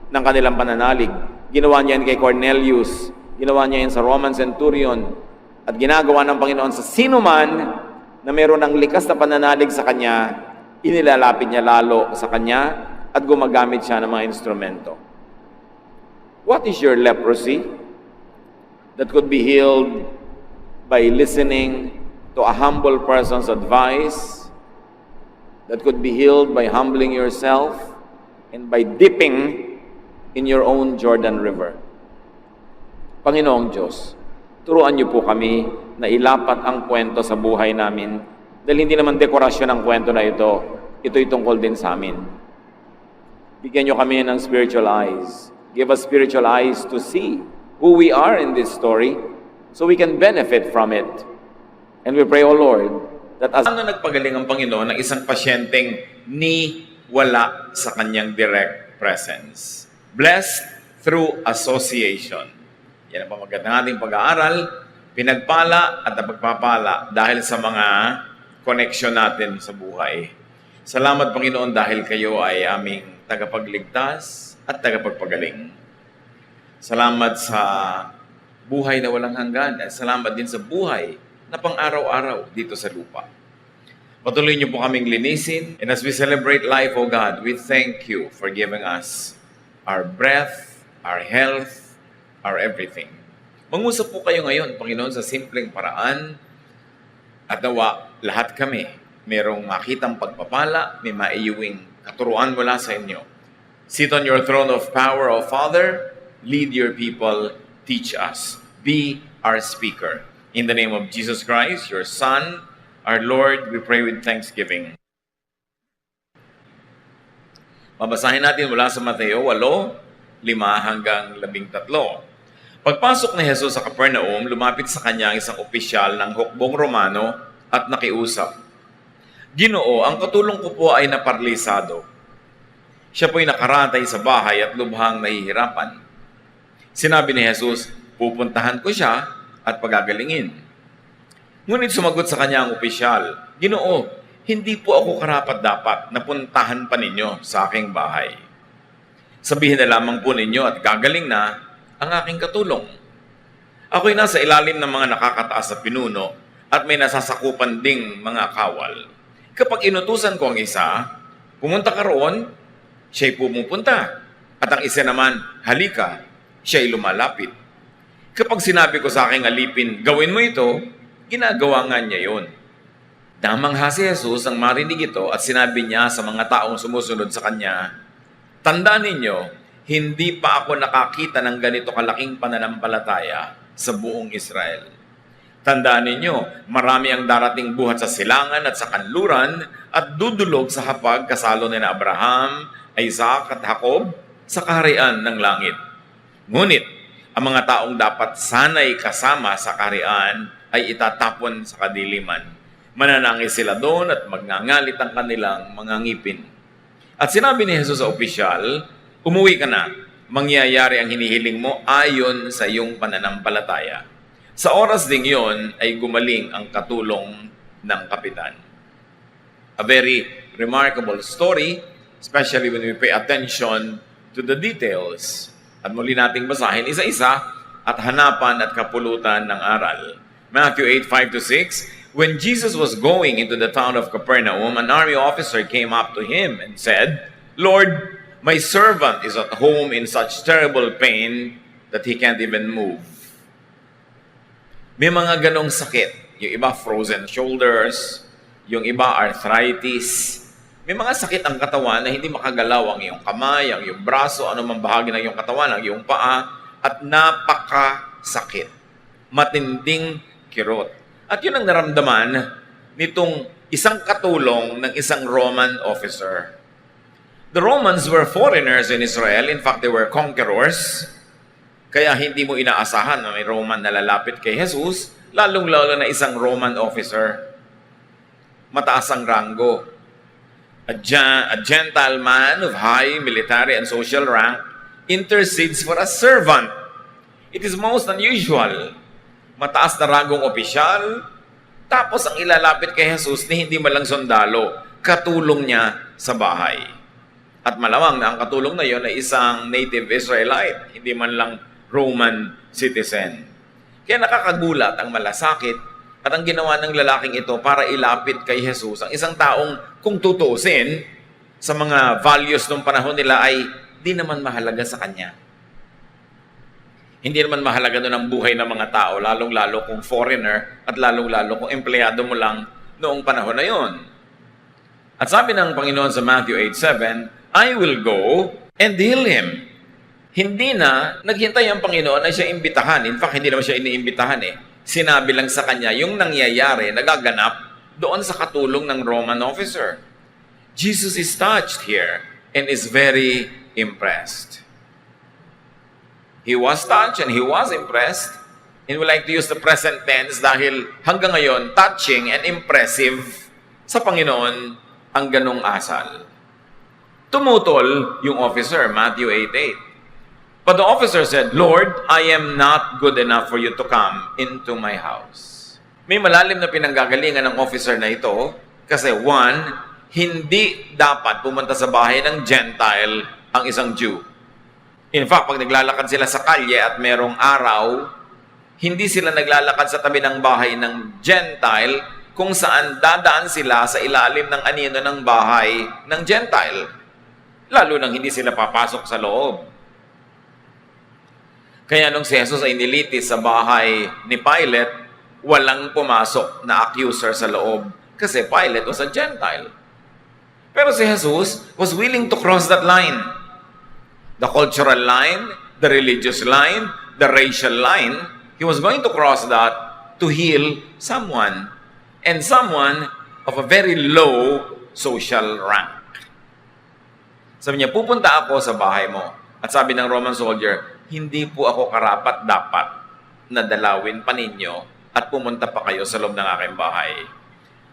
ng kanilang pananalig. Ginawa niya yan kay Cornelius, ginawa niya yan sa Roman centurion, at ginagawa ng Panginoon sa sino man na meron ng likas na pananalig sa Kanya, inilalapit niya lalo sa Kanya at gumagamit siya ng mga instrumento. What is your leprosy that could be healed by listening to a humble person's advice, that could be healed by humbling yourself and by dipping in your own Jordan River? Panginoong Diyos, turuan niyo po kami na ilapat ang kwento sa buhay namin dahil hindi naman dekorasyon ang kwento na ito. Ito'y tungkol din sa amin. Bigyan niyo kami ng spiritual eyes. Give us spiritual eyes to see who we are in this story so we can benefit from it. And we pray, O Lord, that as ano nagpagaling ang Panginoon ng isang pasyenteng ni wala sa kanyang direct presence? Blessed through association. Yan ang pamagat ng ating pag-aaral, pinagpala at napagpapala dahil sa mga connection natin sa buhay. Salamat, Panginoon, dahil kayo ay aming tagapagligtas at tagapagpagaling. Salamat sa buhay na walang hanggan at salamat din sa buhay na pang-araw-araw dito sa lupa. Patuloy niyo po kaming linisin, and as we celebrate life, O God, we thank you for giving us our breath, our health, our everything. Mangusap po kayo ngayon, Panginoon, sa simpleng paraan at nawa lahat kami merong makitang pagpapala, may maiuwing katuruan mula sa inyo. Sit on your throne of power, O Father, lead your people, teach us. Be our speaker. In the name of Jesus Christ, your Son, our Lord, we pray with thanksgiving. Babasahin natin mula sa Mateo 8:5 hanggang 13. Pagpasok ni Jesus sa Capernaum, lumapit sa kanya ang isang opisyal ng hukbong Romano at nakiusap. Ginoo, ang katulong ko po ay naparalisado. Siya po'y nakaratay sa bahay at lubhang nahihirapan. Sinabi ni Jesus, pupuntahan ko siya at pagagalingin. Ngunit sumagot sa kanya ang opisyal, Ginoo, hindi po ako karapat-dapat na puntahan pa ninyo sa aking bahay. Sabihin na lamang po ninyo at gagaling na ang aking katulong. Ako'y nasa ilalim ng mga nakakataas sa pinuno at may nasasakupan ding mga kawal. Kapag inutusan ko ang isa, pumunta ka roon, siya'y pumupunta. At ang isa naman, halika, siya'y lumalapit. Kapag sinabi ko sa aking alipin, gawin mo ito, ginagawa nga niya yun. Damangha si Jesus ang marinig ito at sinabi niya sa mga taong sumusunod sa kanya, tandaan ninyo, hindi pa ako nakakita ng ganito kalaking pananampalataya sa buong Israel. Tandaan ninyo, marami ang darating buhat sa silangan at sa kanluran at dudulog sa hapag kasalo ni Abraham, Isaac at Jacob sa kaharian ng langit. Ngunit, ang mga taong dapat sanay kasama sa kaharian ay itatapon sa kadiliman. Mananangis sila doon at magngangalit ang kanilang mga ngipin. At sinabi ni Jesus sa opisyal, umuwi ka na, mangyayari ang hinihiling mo ayon sa iyong pananampalataya. Sa oras ding yon ay gumaling ang katulong ng kapitan. A very remarkable story, especially when we pay attention to the details. At muli nating basahin isa-isa at hanapan at kapulutan ng aral. Matthew 8:5-6, When Jesus was going into the town of Capernaum, an army officer came up to him and said, "Lord, my servant is at home in such terrible pain that he can't even move." May mga ganong sakit. Yung iba frozen shoulders, yung iba arthritis. May mga sakit ang katawan na hindi makagalaw ang iyong kamay, ang iyong braso, anumang bahagi ng iyong katawan, ang iyong paa, at napakasakit. Matinding kirot. At yun ang naramdaman nitong isang katulong ng isang Roman officer. The Romans were foreigners in Israel. In fact, they were conquerors. Kaya hindi mo inaasahan na may Roman na lalapit kay Jesus, lalong-lalo na isang Roman officer. Mataas ang ranggo. A Gentile man of high military and social rank intercedes for a servant. It is most unusual. Mataas na ranggong opisyal, tapos ang ilalapit kay Jesus ni hindi malang sundalo, katulong niya sa bahay. At malamang na ang katulong na yon ay isang native Israelite, hindi man lang Roman citizen. Kaya nakakagulat ang malasakit at ang ginawa ng lalaking ito para ilapit kay Jesus, ang isang taong kung tutusin sa mga values ng panahon nila ay di naman mahalaga sa kanya. Hindi naman mahalaga doon ang buhay ng mga tao, lalong-lalo kung foreigner at lalong-lalo kung empleyado mo lang noong panahon na yon. At sabi ng Panginoon sa Matthew 8:7, "I will go and heal him." Hindi na naghintay ang Panginoon na siya imbitahan. In fact, hindi naman siya iniimbitahan eh. Sinabi lang sa kanya yung nangyayari, nagaganap doon sa katulong ng Roman officer. Jesus is touched here and is very impressed. He was touched and he was impressed. And we like to use the present tense dahil hanggang ngayon, touching and impressive sa Panginoon ang ganong asal. Tumutol yung officer, Matthew 8:8. But the officer said, "Lord, I am not good enough for you to come into my house." May malalim na pinanggagalingan ng officer na ito kasi one, hindi dapat pumunta sa bahay ng Gentile ang isang Jew. In fact, pag naglalakad sila sa kalye at merong araw, hindi sila naglalakad sa tabi ng bahay ng Gentile kung saan dadaan sila sa ilalim ng anino ng bahay ng Gentile. Lalo nang hindi sila papasok sa loob. Kaya nung si Jesus ay nilitis sa bahay ni Pilate, walang pumasok na accuser sa loob kasi Pilate was a Gentile. Pero si Jesus was willing to cross that line. The cultural line, the religious line, the racial line, he was going to cross that to heal someone, and someone of a very low social rank. Sabi niya, pupunta ako sa bahay mo. At sabi ng Roman soldier, hindi po ako karapat-dapat na dalawin pa ninyo at pumunta pa kayo sa loob ng aking bahay.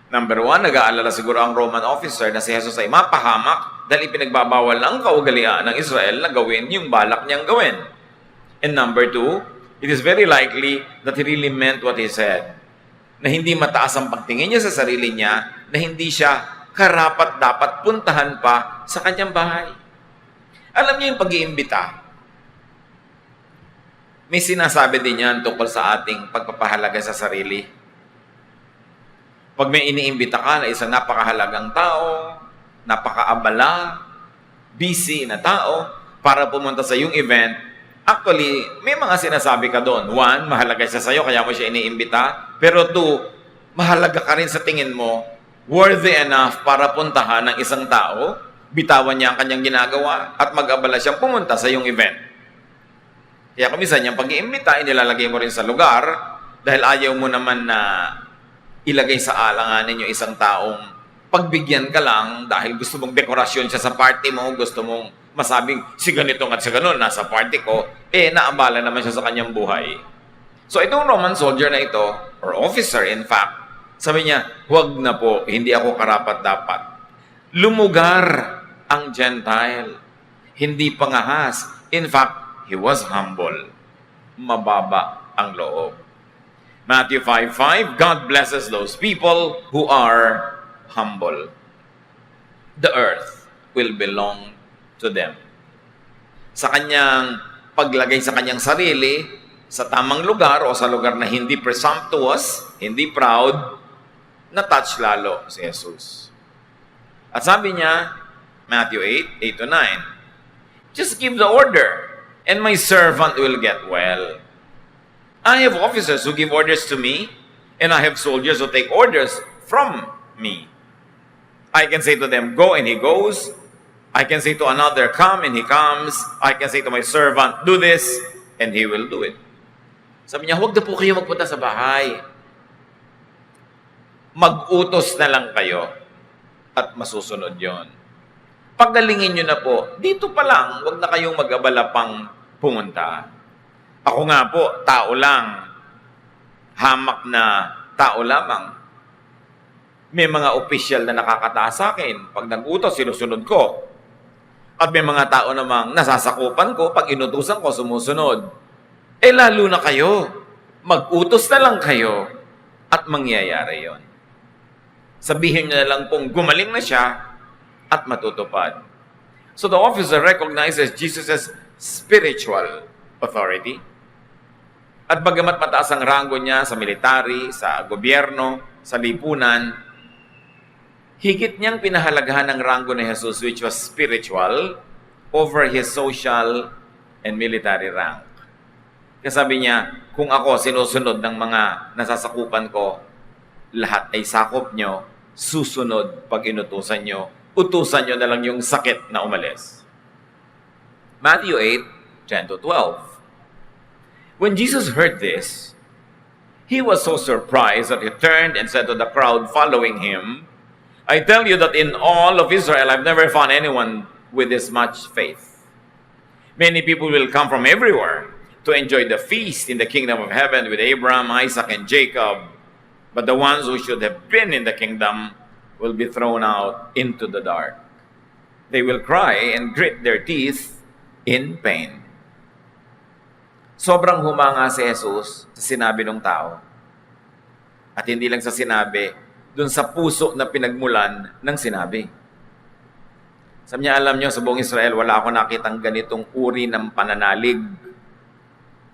Number one, nag-aalala siguro ang Roman officer na si Jesus ay mapahamak dahil ipinagbabawal ng kaugalian ng Israel na gawin yung balak niyang gawin. And number two, it is very likely that he really meant what he said. Na hindi mataas ang pagtingin niya sa sarili niya, na hindi siya karapat-dapat puntahan pa sa kanyang bahay. Alam niyo yung pag-iimbita. May sinasabi din yan tungkol sa ating pagpapahalaga sa sarili. Pag may iniimbita ka na isang napakahalagang tao, napakaabala, busy na tao, para pumunta sa iyong event, actually, may mga sinasabi ka doon. One, mahalaga siya sa'yo, kaya mo siya iniimbita. Pero two, mahalaga ka rin sa tingin mo, worthy enough para puntahan ng isang tao, bitawan niya ang kanyang ginagawa, at mag-abala siyang pumunta sa iyong event. Kaya kumisan niyang pag-iimbita, inilalagay mo rin sa lugar dahil ayaw mo naman na ilagay sa alanganin yung isang taong pagbigyan ka lang dahil gusto mong dekorasyon siya sa party mo, gusto mong masabing si ganitong at si ganon nasa party ko, naabala naman siya sa kanyang buhay. So itong Roman soldier na ito, or officer in fact, sabi niya, huwag na po, hindi ako karapat-dapat. Lumugar ang Gentile, hindi pangahas. In fact, he was humble. Mababa ang loob. Matthew 5:5, God blesses those people who are humble. The earth will belong to them. Sa kanyang paglagay sa kanyang sarili, sa tamang lugar o sa lugar na hindi presumptuous, hindi proud, na-touch lalo si Jesus. At sabi niya, Matthew 8 to 9, just give the order, and my servant will get well. I have officers who give orders to me, and I have soldiers who take orders from me. I can say to them, go, and he goes. I can say to another, come, and he comes. I can say to my servant, do this, and he will do it. Sabi niya, huwag na po kayo magpunta sa bahay. Mag-utos na lang kayo at masusunod yon. Paggalingin nyo na po, dito pa lang, huwag na kayong mag-abala pang pumunta. Ako nga po, tao lang. Hamak na tao lamang. May mga opisyal na nakakataas sa akin. Pag nag-utos, sinusunod ko. At may mga tao namang nasasakupan ko, pag inutusan ko, sumusunod. Eh lalo na kayo. Mag-utos na lang kayo at mangyayari yon. Sabihin niyo na lang pong gumaling na siya at matutupad. So the officer recognizes Jesus' spiritual authority. At bagamat mataas ang ranggo niya sa military, sa gobyerno, sa lipunan, higit niyang pinahalagahan ng ranggo ni Jesus, which was spiritual, over his social and military rank. Kasabi niya, kung ako sinusunod ng mga nasasakupan ko, lahat ay sakop nyo, susunod pag inutusan nyo, utusan nyo na lang yung sakit na umalis. Matthew 8, 10 to 12. When Jesus heard this, he was so surprised that he turned and said to the crowd following him, I tell you that in all of Israel, I've never found anyone with this much faith. Many people will come from everywhere to enjoy the feast in the kingdom of heaven with Abraham, Isaac, and Jacob. But the ones who should have been in the kingdom will be thrown out into the dark. They will cry and grit their teeth in pain. Sobrang humanga si Jesus sa sinabi ng tao. At hindi lang sa sinabi, dun sa puso na pinagmulan ng sinabi. Sabi niya, alam niyo, sa buong Israel, wala ako nakitang ganitong uri ng pananalig.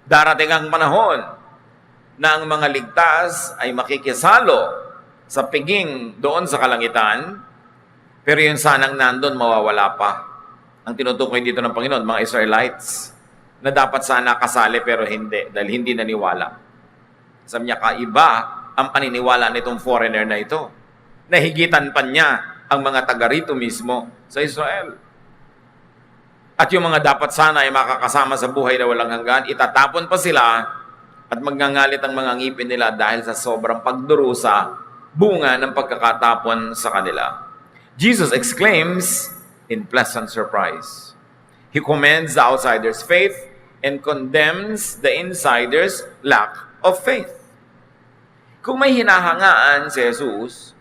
Darating ang panahon na ang mga ligtas ay makikisalo sa piging doon sa kalangitan, pero yung sanang nandun, mawawala pa. Ang tinutukoy dito ng Panginoon, mga Israelites, na dapat sana kasali pero hindi, dahil hindi naniwala. Sabi niya, kaiba ang paniniwala nitong foreigner na ito. Nahigitan pa niya ang mga taga rito mismo sa Israel. At yung mga dapat sana ay makakasama sa buhay na walang hanggan, itatapon pa sila at magngangalit ang mga ngipin nila dahil sa sobrang pagdurusa, bunga ng pagkakatapon sa kanila. Jesus exclaims in pleasant surprise. He commends the outsider's faith and condemns the insider's lack of faith. Kung may hinahangaan si Jesus,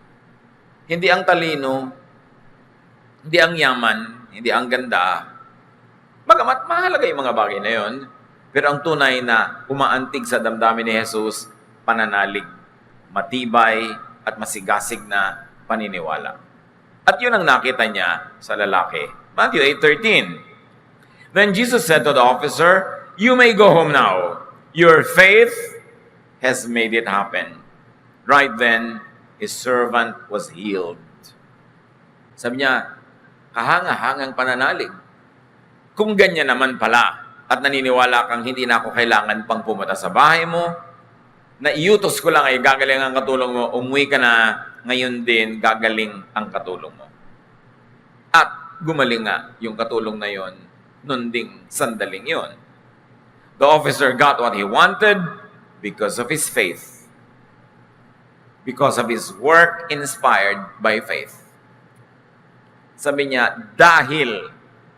hindi ang talino, hindi ang yaman, hindi ang ganda, bagamat mahalaga yung mga bagay na yon, pero ang tunay na umaantig sa damdamin ni Jesus, pananalig, matibay at masigasig na paniniwala. At yun ang nakita niya sa lalaki. Matthew 8:13. Then Jesus said to the officer, "You may go home now. Your faith has made it happen." Right then, his servant was healed. Sabi niya, kahanga-hangang pananalig. Kung ganyan naman pala, at naniniwala kang hindi na ako kailangan pang pumunta sa bahay mo, na iutos ko lang ay gagaling ang katulong mo, umuwi ka na, ngayon din gagaling ang katulong mo. At gumaling nga yung katulong na yon, nun ding sandaling yon. The officer got what he wanted because of his faith. Because of his work inspired by faith. Sabi niya, dahil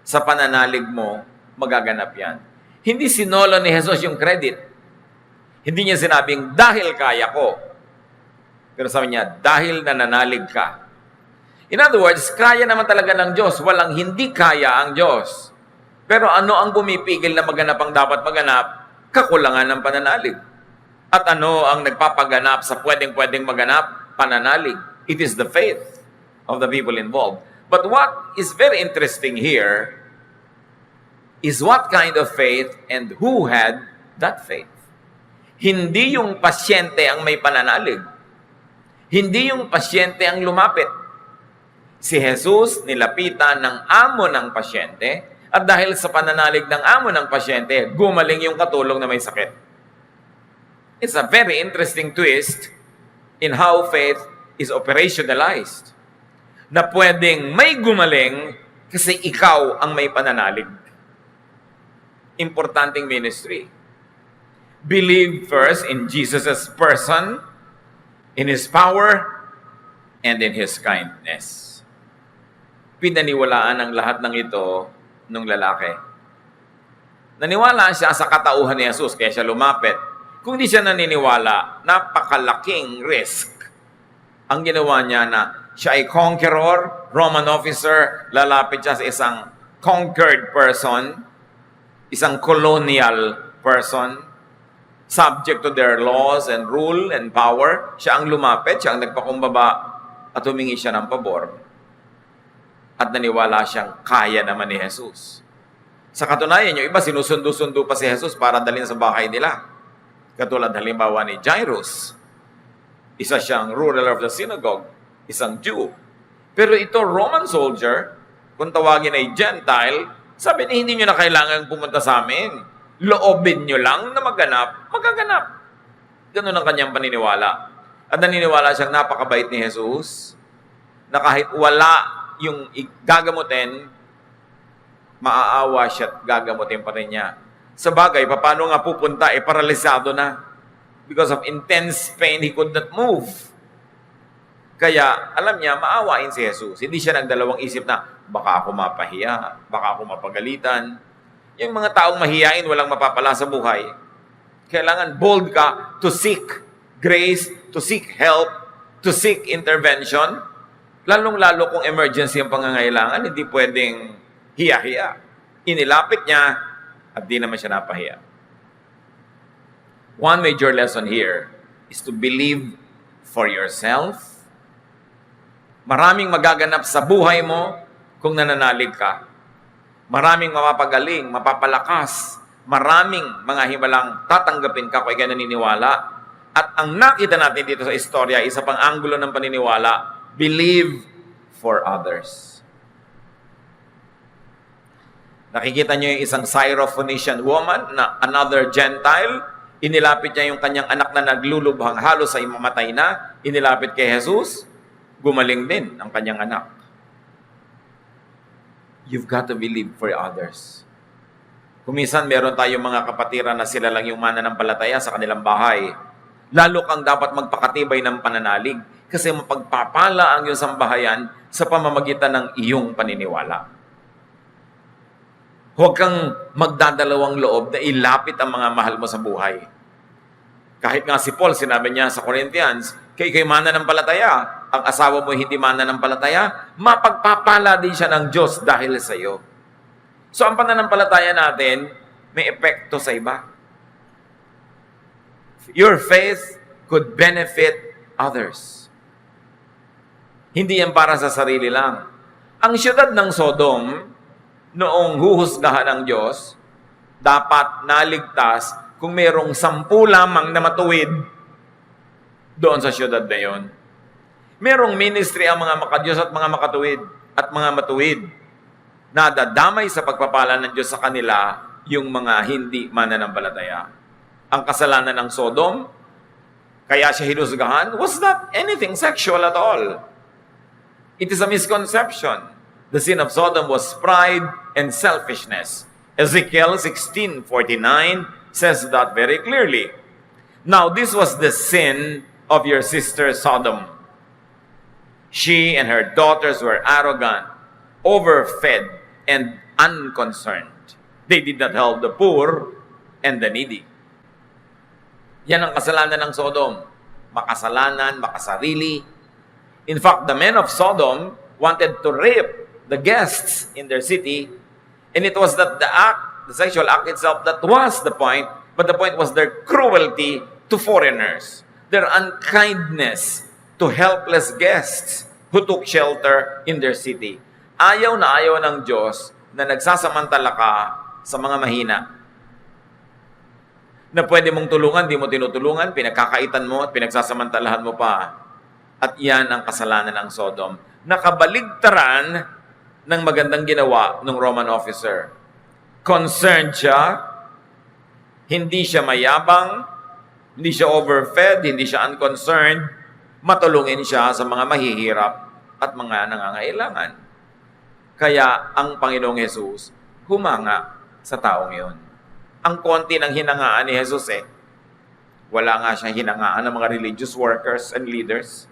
sa pananalig mo, magaganap yan. Hindi sinolo ni Jesus yung credit. Hindi niya sinabing, dahil kaya ko. Pero sabi niya, dahil nananalig ka. In other words, kaya naman talaga ng Diyos. Walang hindi kaya ang Diyos. Pero ano ang pumipigil na maganap ang dapat maganap? Kakulangan ng pananalig. At ano ang nagpapaganap sa pwedeng-pwedeng maganap? Pananalig. It is the faith of the people involved. But what is very interesting here is what kind of faith and who had that faith. Hindi yung pasyente ang may pananalig. Hindi yung pasyente ang lumapit. Si Jesus nilapitan ng amo ng pasyente at dahil sa pananalig ng amo ng pasyente, gumaling yung katulong na may sakit. It's a very interesting twist in how faith is operationalized. Na pwedeng may gumaling kasi ikaw ang may pananalig. Importanteng ministry. Believe first in Jesus' person, in His power, and in His kindness. Pinaniwalaan ang lahat ng ito nung lalaki. Naniwala siya sa katauhan ni Jesus, kaya siya lumapit. Kung di siya naniniwala, napakalaking risk ang ginawa niya na siya ay conqueror, Roman officer, lalapit siya sa isang conquered person, isang colonial person, subject to their laws and rule and power. Siya ang lumapit, siya ang nagpakumbaba at humingi siya ng pabor. At naniwala siyang kaya naman ni Jesus. Sa katunayan, yung iba sinusundo-sundo pa si Jesus para dalhin sa bahay nila. Katulad halimbawa ni Jairus. Isa siyang ruler of the synagogue, isang Jew. Pero ito, Roman soldier, kung tawagin ay Gentile, sabi niya, hindi nyo na kailangan pumunta sa amin. Loobin nyo lang na maganap, magaganap. Ganun ang kanyang paniniwala. At naniniwala siyang napakabait ni Jesus, na kahit wala yung gagamutin, maaawa siya at gagamutin pa rin niya. Sa bagay, paano nga pupunta? Paralisado na. Because of intense pain, he could not move. Kaya, alam niya, maawain si Jesus. Hindi siya nagdalawang isip na, baka ako mapahiya, baka ako mapagalitan. Yung mga taong mahiyain, walang mapapala sa buhay. Kailangan bold ka to seek grace, to seek help, to seek intervention. Lalong-lalo kung emergency ang pangangailangan, hindi pwedeng hiya-hiya. Inilapit niya at di naman siya napahiya. One major lesson here is to believe for yourself. Maraming magaganap sa buhay mo kung nananalig ka. Maraming mapapagaling, mapapalakas. Maraming mga himalang tatanggapin ka kung ikay naniniwala. At ang nakita natin dito sa istorya, isa pang anggulo ng paniniwala, believe for others. Nakikita niyo yung isang Syrophoenician woman na another Gentile. Inilapit niya yung kanyang anak na naglulubhang halos ay mamatay na. Inilapit kay Jesus. Gumaling din ang kanyang anak. You've got to believe for others. Kuminsan meron tayong mga kapatiran na sila lang yung mananampalataya sa kanilang bahay. Lalo kang dapat magpakatibay ng pananalig kasi mapagpapala ang iyong sambahayan sa pamamagitan ng iyong paniniwala. Huwag kang magdadalawang loob na ilapit ang mga mahal mo sa buhay. Kahit nga si Paul, sinabi niya sa Corinthians, kay mananampalataya, ang asawa mo hindi mananampalataya, mapagpapala din siya ng Diyos dahil sa iyo. So ang pananampalataya natin, may epekto sa iba. Your faith could benefit others. Hindi yan para sa sarili lang. Ang siyudad ng Sodom, noong huhusgahan ng Diyos, dapat naligtas kung mayroong 10 lamang na matuwid doon sa siyudad na yon. Merong ministry ang mga makadiyos at mga makatuwid at mga matuwid na dadamay sa pagpapala ng Diyos sa kanila yung mga hindi mananampalataya. Ang kasalanan ng Sodom, kaya siya hinusgahan, was not anything sexual at all. It is a misconception. The sin of Sodom was pride and selfishness. Ezekiel 16:49 says that very clearly. Now, this was the sin of your sister Sodom. She and her daughters were arrogant, overfed, and unconcerned. They did not help the poor and the needy. Yan ang kasalanan ng Sodom. Makasalanan, makasarili. In fact, the men of Sodom wanted to rape the guests in their city, and it was that the sexual act itself, that was the point, but the point was their cruelty to foreigners, their unkindness to helpless guests who took shelter in their city. Ayaw na ayaw ng Diyos na nagsasamantala ka sa mga mahina. Na pwede mong tulungan, di mo tinutulungan, pinagkakaitan mo at pinagsasamantalahan mo pa. At yan ang kasalanan ng Sodom. Nakabaligtaran ng magandang ginawa ng Roman officer. Concerned siya, hindi siya mayabang, hindi siya overfed, hindi siya unconcerned, matulungin siya sa mga mahihirap at mga nangangailangan. Kaya ang Panginoong Jesus humanga sa taong yun. Ang konti ng hinangaan ni Jesus wala nga siyang hinangaan ng mga religious workers and leaders.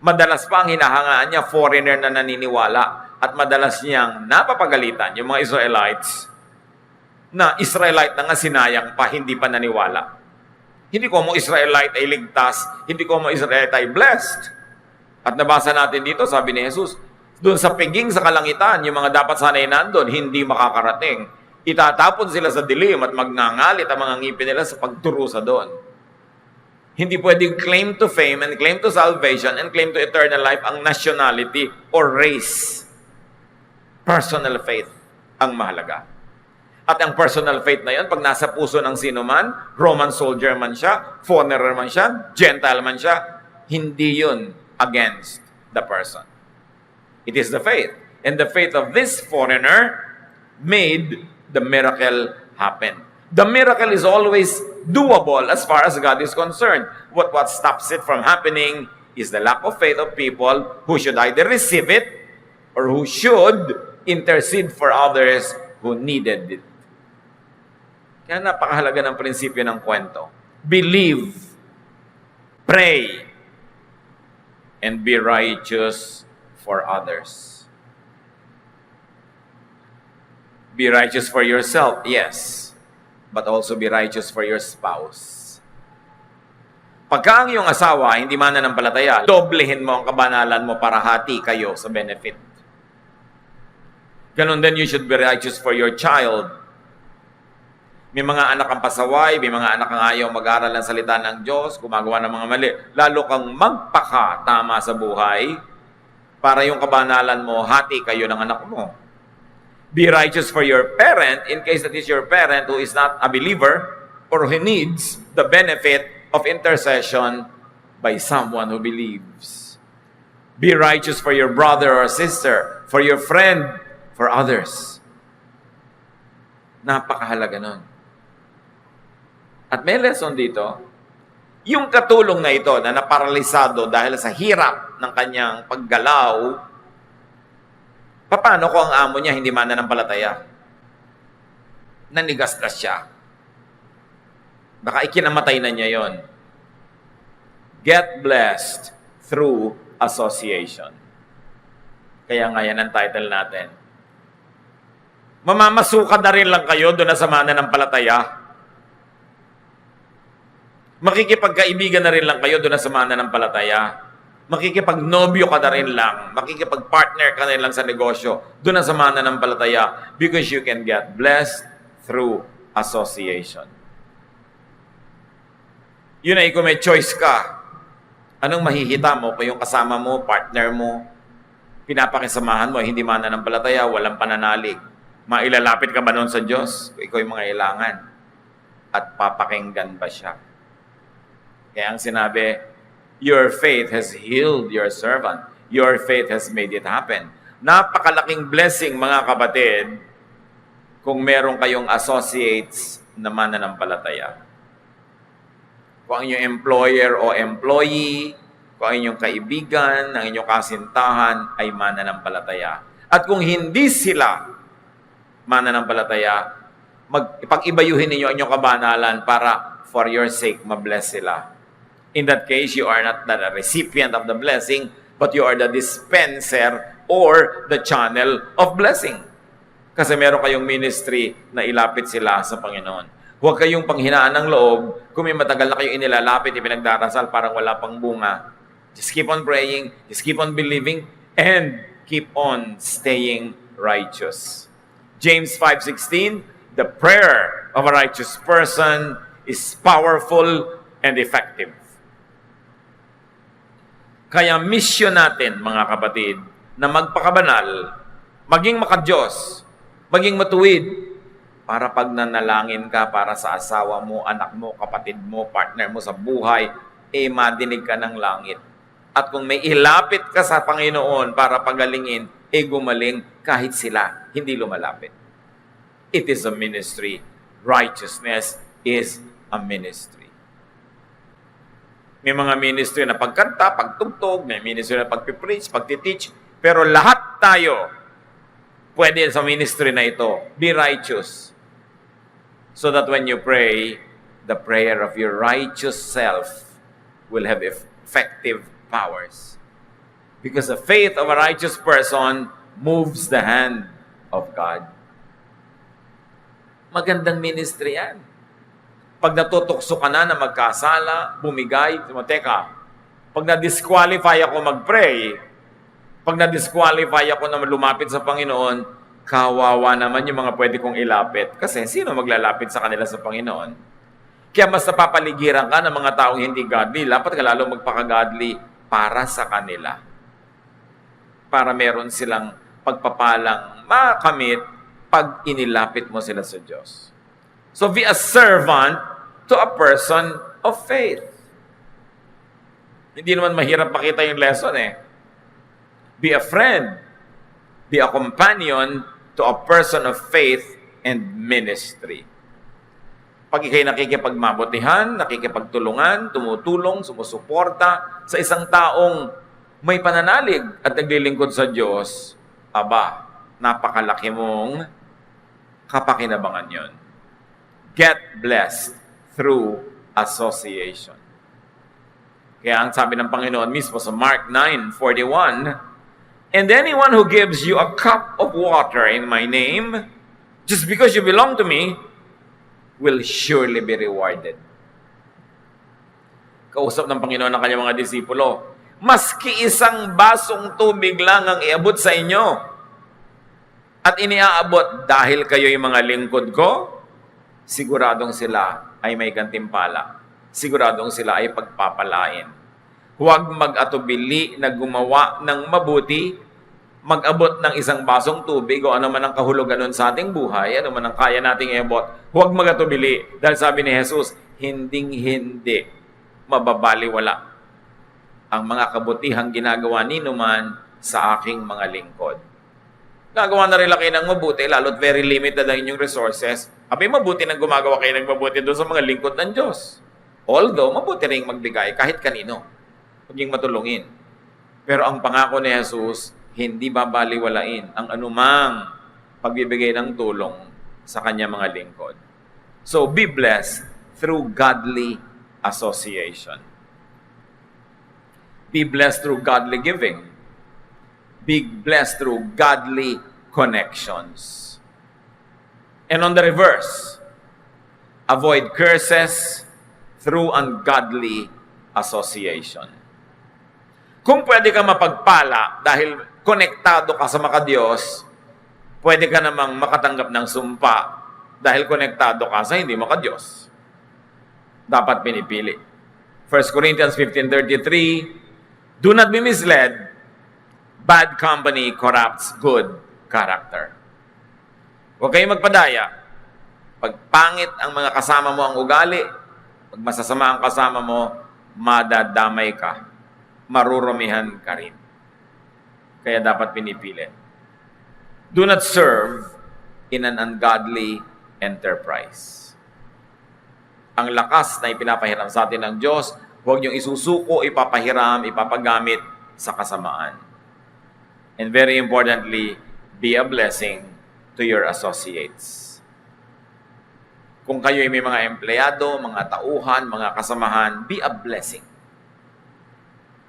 Madalas pa ang hinahangaan niya, foreigner na naniniwala, at madalas niyang napapagalitan yung mga Israelites na Israelite na nga sinayang pa, hindi pa naniwala. Hindi ko mo Israelite ay ligtas, hindi ko mo Israelite ay blessed. At nabasa natin dito, sabi ni Jesus, doon sa piging sa kalangitan, yung mga dapat sanay nandun, hindi makakarating. Itatapon sila sa dilim at magngangalit ang mga ngipin nila sa pagturusa doon. Hindi pwedeng claim to fame and claim to salvation and claim to eternal life ang nationality or race. Personal faith ang mahalaga. At ang personal faith na yun, pag nasa puso ng sino man, Roman soldier man siya, foreigner man siya, Gentile man siya, hindi yun against the person. It is the faith. And the faith of this foreigner made the miracle happen. The miracle is always doable as far as God is concerned. What stops it from happening is the lack of faith of people who should either receive it or who should intercede for others who needed it. Kaya napakahalaga ng prinsipyo ng kwento. Believe, pray, and be righteous for others. Be righteous for yourself, yes. But also be righteous for your spouse. Pagka ang iyong asawa hindi mananampalataya, doblehin mo ang kabanalan mo para hati kayo sa benefit. Ganon din, you should be righteous for your child. May mga anak kang pasaway, may mga anak kang ayaw mag-aral ng salita ng Diyos, gumagawa ng mga mali. Lalo kang magpaka-tama sa buhay para yung kabanalan mo, hati kayo ng anak mo. Be righteous for your parent in case that is your parent who is not a believer or who needs the benefit of intercession by someone who believes. Be righteous for your brother or sister, for your friend, for others. Napakahalaga nun. At may lesson dito, yung katulong na ito na naparalisado dahil sa hirap ng kanyang paggalaw, paano kung ang amo niya hindi mananampalataya? Nanigasgas siya. Baka ikinamatay na niya yon. Get blessed through association. Kaya nga yan ang title natin. Mamamasuka na rin lang kayo doon na sa mananampalataya. Makikipagkaibigan na rin lang kayo doon na sa mananampalataya. Makikipagnobyo ka na rin lang. Makikipagpartner ka na rin lang sa negosyo. Doon na sa mananampalataya. Because you can get blessed through association. Yun ay kung may choice ka. Anong mahihita mo kung yung kasama mo, partner mo, pinapakisamahan mo, hindi mananampalataya, walang pananalig. Mailalapit ka ba noon sa Diyos? Ikaw yung mga ilangan. At papakinggan ba siya? Kaya ang sinabi, your faith has healed your servant. Your faith has made it happen. Napakalaking blessing, mga kapatid, kung meron kayong associates na mananampalataya. Kung ang inyong employer o employee, kung ang inyong kaibigan, ang inyong kasintahan ay mananampalataya. At kung hindi sila mananampalataya, ipag-ibayuhin ninyo ang inyong kabanalan para for your sake, mabless sila. In that case, you are not the recipient of the blessing, but you are the dispenser or the channel of blessing. Kasi meron kayong ministry na ilapit sila sa Panginoon. Huwag kayong panghinaan ng loob kung may matagal na kayong inilalapit, ipinagdarasal, parang wala pang bunga. Just keep on praying, just keep on believing, and keep on staying righteous. James 5:16, the prayer of a righteous person is powerful and effective. Kaya mission natin, mga kapatid, na magpakabanal, maging makadiyos, maging matuwid, para pag nanalangin ka para sa asawa mo, anak mo, kapatid mo, partner mo sa buhay, madinig ka ng langit. At kung may ilapit ka sa Panginoon para pagalingin, gumaling kahit sila hindi lumalapit. It is a ministry. Righteousness is a ministry. May mga ministry na pagkanta, pagtugtog, may ministry na pagpipreach, pagtiteach, pero lahat tayo pwede sa ministry na ito. Be righteous. So that when you pray, the prayer of your righteous self will have effective powers. Because the faith of a righteous person moves the hand of God. Magandang ministry yan. Pag natutukso ka na magkasala, bumigay, teka, pag na-disqualify ako mag-pray, pag na-disqualify ako na lumapit sa Panginoon, kawawa naman yung mga pwede kong ilapit. Kasi sino maglalapit sa kanila sa Panginoon? Kaya mas napapaligiran ka ng mga taong hindi godly, dapat ka lalo magpaka-godly para sa kanila. Para meron silang pagpapalang makamit pag inilapit mo sila sa Diyos. So be a servant to a person of faith. Hindi naman mahirap makita yung lesson eh. Be a friend. Be a companion to a person of faith and ministry. Pag ikay nakikipagmabutihan, nakikipagtulungan, tumutulong, sumusuporta sa isang taong may pananalig at naglilingkod sa Diyos, aba, napakalaki mong kapakinabangan yon. Get blessed through association. Kaya ang sabi ng Panginoon mismo sa Mark 9:41, "And anyone who gives you a cup of water in my name, just because you belong to me, will surely be rewarded." Kausap ng Panginoon ng kanyang mga disipulo, maski isang basong tubig lang ang iabot sa inyo, at iniaabot dahil kayo'y mga lingkod ko, siguradong sila ay may gantimpala. Siguradong sila ay pagpapalain. Huwag mag-atubili na gumawa ng mabuti, mag-abot ng isang basong tubig o ano man ang kahulugan nun sa ating buhay, ano man ang kaya nating iabot, huwag mag-atubili. Dahil sabi ni Jesus, hinding-hindi mababaliwala ang mga kabutihang ginagawa ninuman sa aking mga lingkod. Gagawa na rin kayo ng mabuti, lalo't very limited ang inyong resources. Abay, mabuti nang gumagawa kayo ng mabuti doon sa mga lingkod ng Diyos. Although, mabuti rin magbigay kahit kanino. Huwag matulungin. Pero ang pangako ni Jesus, hindi babaliwalain ang anumang pagbibigay ng tulong sa kanya mga lingkod. So, be blessed through godly association. Be blessed through godly giving. Be blessed through godly connections. And on the reverse, avoid curses through ungodly association. Kung pwede ka mapagpala dahil konektado ka sa maka-Diyos, pwede ka namang makatanggap ng sumpa dahil konektado ka sa hindi maka-Diyos. Dapat pinipili. 1 Corinthians 15:33, "Do not be misled. Bad company corrupts good character." Huwag kayong magpadaya. Pag pangit ang mga kasama mo ang ugali, pag masasama ang kasama mo, madadamay ka. Marurumihan ka rin. Kaya dapat pinipili. Do not serve in an ungodly enterprise. Ang lakas na ipinapahiram sa atin ng Diyos, huwag niyong isusuko, ipapahiram, ipapagamit sa kasamaan. And very importantly, be a blessing to your associates. Kung kayo ay may mga empleyado, mga tauhan, mga kasamahan, be a blessing.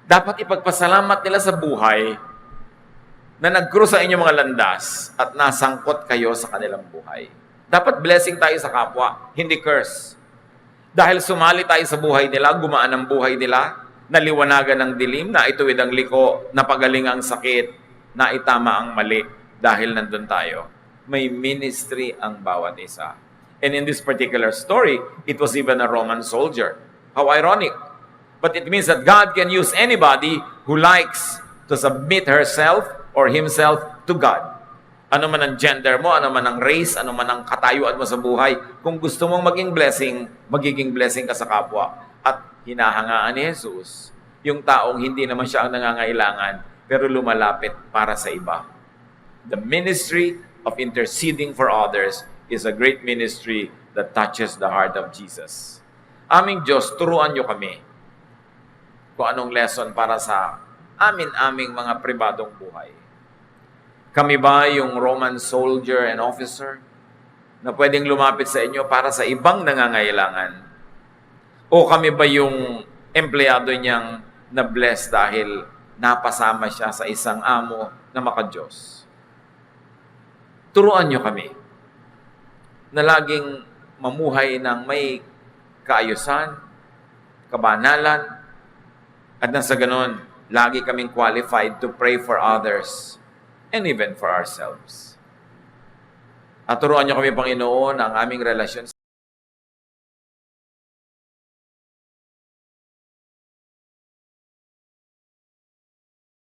Dapat ipagpasalamat nila sa buhay na nag-cross sa inyong mga landas at nasangkot kayo sa kanilang buhay. Dapat blessing tayo sa kapwa, hindi curse. Dahil sumali tayo sa buhay nila, gumaan ang buhay nila, naliwanagan ng dilim, na ituwid ang liko, napagaling ang sakit, na itama ang mali dahil nandun tayo. May ministry ang bawat isa. And in this particular story, it was even a Roman soldier. How ironic. But it means that God can use anybody who likes to submit herself or himself to God. Ano man ang gender mo, ano man ang race, ano man ang katayuan mo sa buhay, kung gusto mong maging blessing, magiging blessing ka sa kapwa. At hinahangaan ni Jesus yung taong hindi naman siya ang nangangailangan, pero lumalapit para sa iba. The ministry of interceding for others is a great ministry that touches the heart of Jesus. Aming Diyos, turuan niyo kami kung anong lesson para sa aming mga pribadong buhay. Kami ba yung Roman soldier and officer na pwedeng lumapit sa inyo para sa ibang nangangailangan? O kami ba yung empleyado niyang na-bless dahil napasama siya sa isang amo na maka-Diyos? Turuan niyo kami na laging mamuhay ng may kaayusan, kabanalan, at nang sa ganon, lagi kaming qualified to pray for others and even for ourselves. At turuan niyo kami, Panginoon, ang aming relasyon